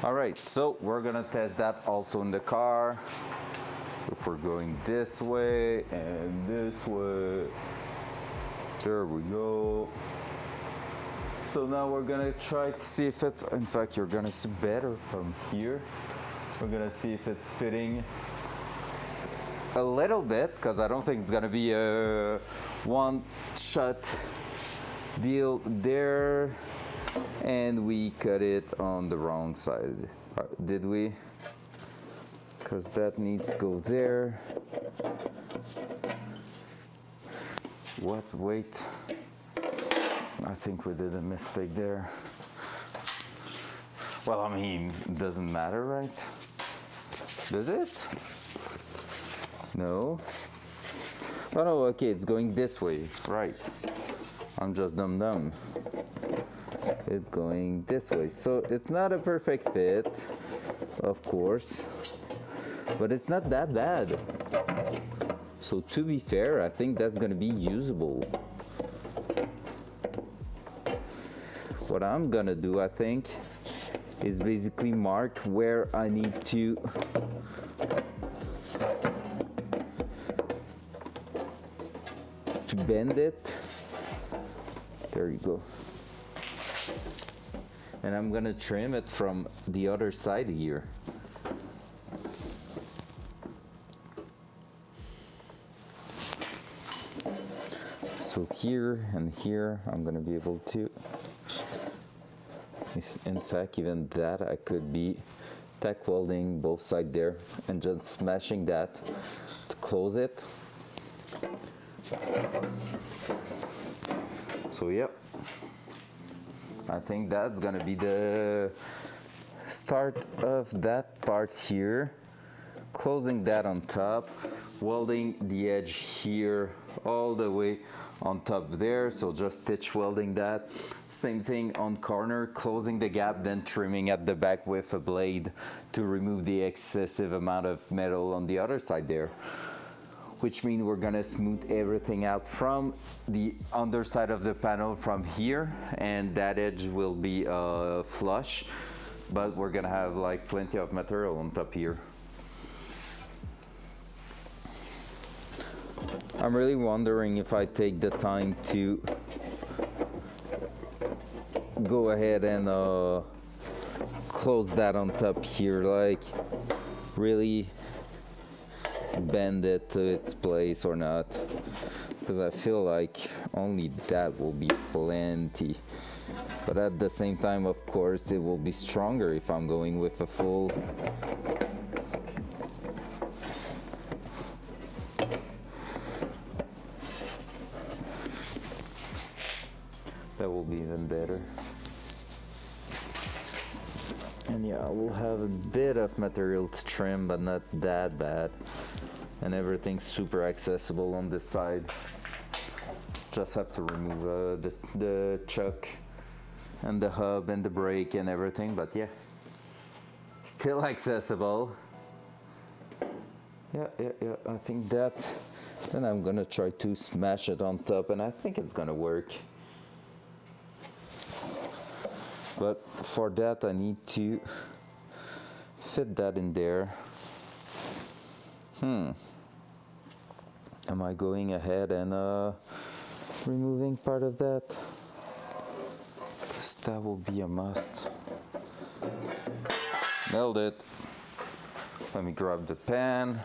All right, so we're gonna test that also in the car. So if we're going this way and this way, there we go. So now we're gonna try to see if it's, in fact, you're gonna see better from here. We're gonna see if it's fitting a little bit, because I don't think it's gonna be a one-shot deal there. And we cut it on the wrong side, did we? Because that needs to go there. What? Wait. I think we did a mistake there. Well, I mean, it doesn't matter, right? Does it? No. Oh no, okay, it's going this way, right. I'm just dumb. It's going this way. So it's not a perfect fit, of course, but it's not that bad. So to be fair, I think that's gonna be usable. What I'm gonna do, I think, is basically mark where I need to bend it. There you go. And I'm gonna trim it from the other side here. So here and here, I'm gonna be able to, in fact, even that I could be tack welding both sides there and just smashing that to close it. So yep, I think that's gonna be the start of that part here. Closing that on top, welding the edge here all the way on top there, so just stitch welding that. Same thing on corner, closing the gap, then trimming at the back with a blade to remove the excessive amount of metal on the other side there. Which means we're gonna smooth everything out from the underside of the panel from here, and that edge will be flush, but we're gonna have like plenty of material on top here. I'm really wondering if I take the time to go ahead and close that on top here, like really bend it to its place or not, because I feel like only that will be plenty. But at the same time, of course, it will be stronger if I'm going with a full. That will be even better. And yeah, I will have a bit of material to trim, but not that bad. And everything's super accessible on this side. Just have to remove the chuck and the hub and the brake and everything, but yeah, still accessible. Yeah, I think that. Then I'm gonna try to smash it on top, and I think it's gonna work. But for that, I need to fit that in there. Am I going ahead and removing part of that? Because that will be a must. Nailed it. Let me grab the pan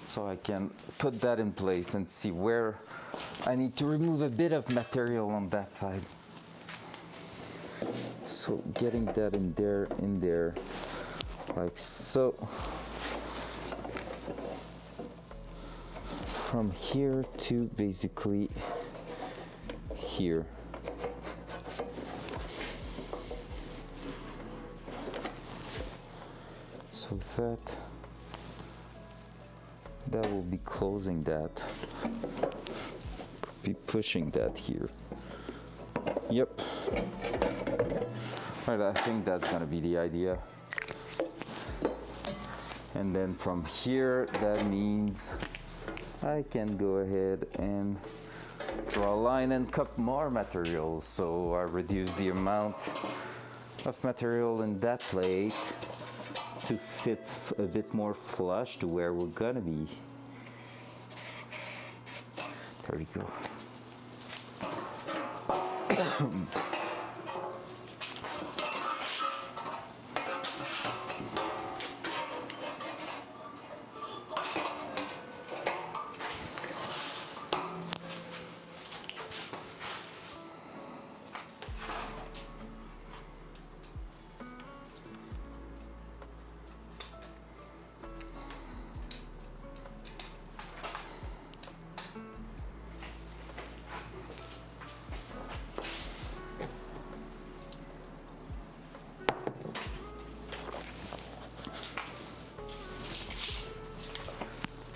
so I can put that in place and see where I need to remove a bit of material on that side. So getting that in there, like so. From here to basically here. So that will be closing that. Be pushing that here. Yep. Right, I think that's gonna be the idea. And then from here, that means I can go ahead and draw a line and cut more material. So I reduce the amount of material in that plate. to fit a bit more flush to where we're gonna be. There we go.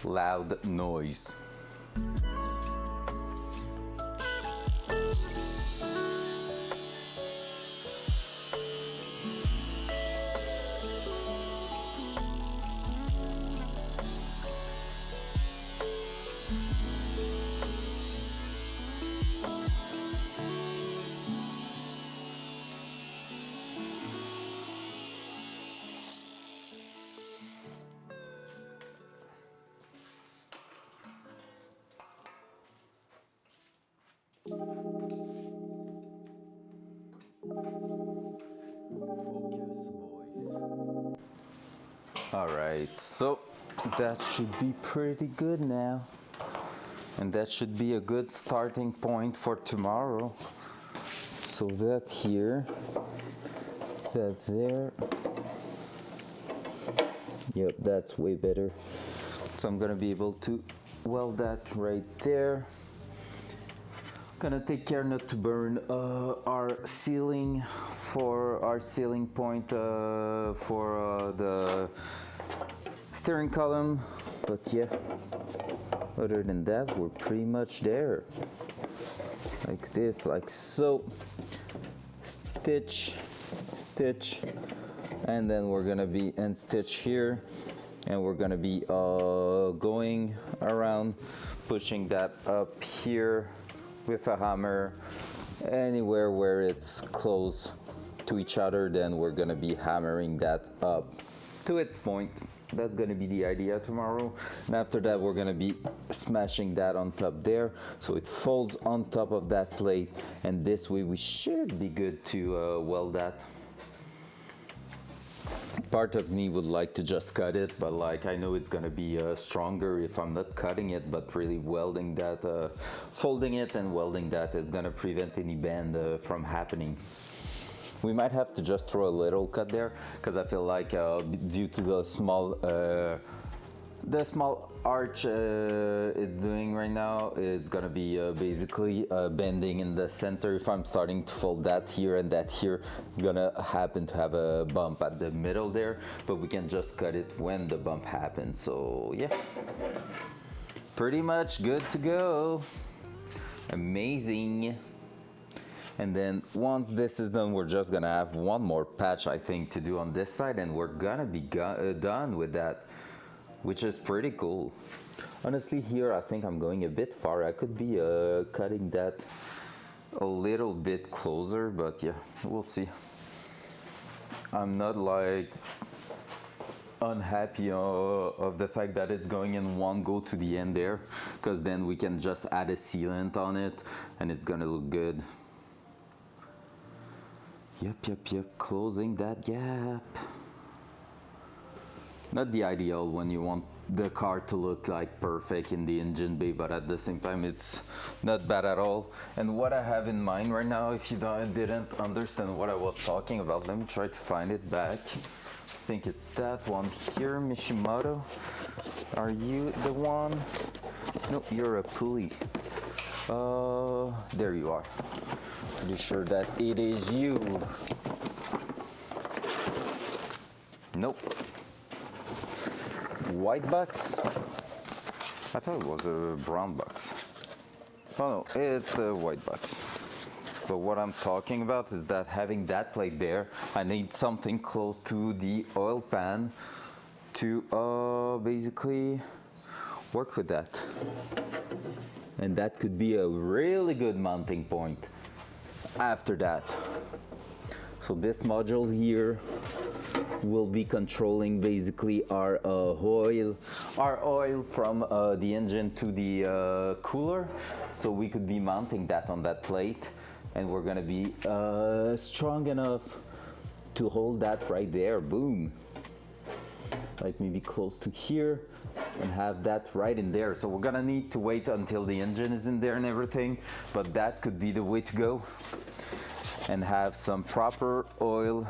Loud noise. All right, so that should be pretty good now. And that should be a good starting point for tomorrow. So that here, that there. Yep, that's way better. So I'm gonna be able to weld that right there. Gonna take care not to burn our ceiling for our ceiling point for the steering column, but yeah, other than that we're pretty much there, like this, like so. Stitch, stitch, and then we're gonna be and stitch here, and we're gonna be going around pushing that up here with a hammer. Anywhere where it's close to each other, then we're gonna be hammering that up to its point. That's gonna be the idea tomorrow. And after that, we're gonna be smashing that on top there, so it folds on top of that plate, and this way we should be good to weld that. Part of me would like to just cut it, but like I know it's gonna be stronger if I'm not cutting it, but really welding that, folding it and welding that is gonna prevent any bend from happening. We might have to just throw a little cut there, because I feel like due to the small arch it's doing right now, it's gonna be basically bending in the center. If I'm starting to fold that here and that here, it's gonna happen to have a bump at the middle there, but we can just cut it when the bump happens. So yeah, pretty much good to go. Amazing. And then once this is done, we're just gonna have one more patch, I think, to do on this side, and we're gonna be done with that, which is pretty cool. Honestly, here I think I'm going a bit far. I could be cutting that a little bit closer, but yeah, we'll see. I'm not like unhappy of the fact that it's going in one go to the end there, because then we can just add a sealant on it and it's gonna look good. Yep, closing that gap. Not the ideal when you want the car to look like perfect in the engine bay, but at the same time it's not bad at all. And what I have in mind right now, if you didn't understand what I was talking about, let me try to find it back. I think it's that one here, Mishimoto. Are you the one? No, you're a pulley. There you are. Pretty sure that it is you. Nope. White box? I thought it was a brown box. Oh no, it's a white box. But what I'm talking about is that having that plate there, I need something close to the oil pan to basically work with that. And that could be a really good mounting point after that. So this module here will be controlling basically our oil from the engine to the cooler. So we could be mounting that on that plate, and we're gonna be strong enough to hold that right there. Boom. Like maybe close to here, and have that right in there. So we're gonna need to wait until the engine is in there and everything, but that could be the way to go, and have some proper oil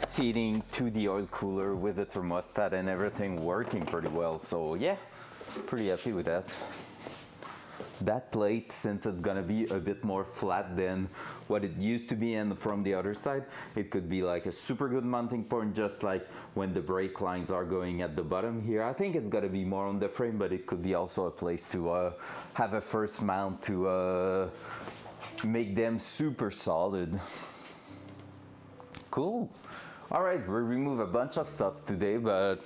feeding to the oil cooler with the thermostat and everything working pretty well. So yeah, pretty happy with that. That plate, since it's gonna be a bit more flat than what it used to be, and from the other side it could be like a super good mounting point, just like when the brake lines are going at the bottom here. I think it's gonna be more on the frame, but it could be also a place to have a first mount to make them super solid. Cool. All right, we remove a bunch of stuff today, but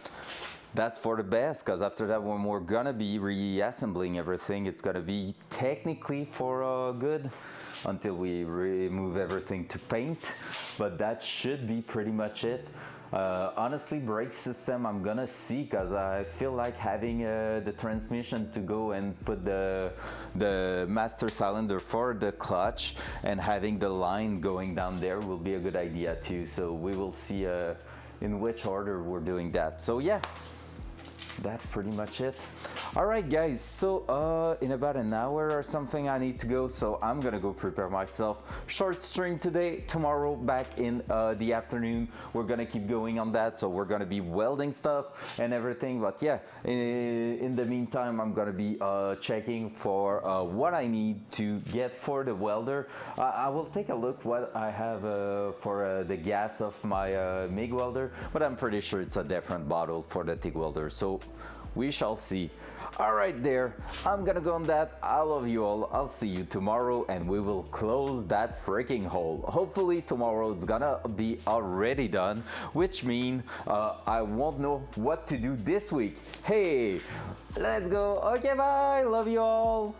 that's for the best, because after that, when we're gonna be reassembling everything, it's gonna be technically for good until we remove everything to paint. But that should be pretty much it. Honestly, brake system I'm gonna see, because I feel like having the transmission to go and put the master cylinder for the clutch, and having the line going down there will be a good idea too. So we will see in which order we're doing that. So yeah, that's pretty much it. All right, guys, so in about an hour or something I need to go, so I'm gonna go prepare myself. Short stream today. Tomorrow back in the afternoon we're gonna keep going on that, so we're gonna be welding stuff and everything. But yeah, in the meantime I'm gonna be checking for what I need to get for the welder. I will take a look what I have for the gas of my MIG welder, but I'm pretty sure it's a different bottle for the TIG welder, so we shall see. All right, there, I'm gonna go on that. I love you all. I'll see you tomorrow, and we will close that freaking hole. Hopefully tomorrow it's gonna be already done, which means I won't know what to do this week. Hey, let's go. Okay, bye. Love you all.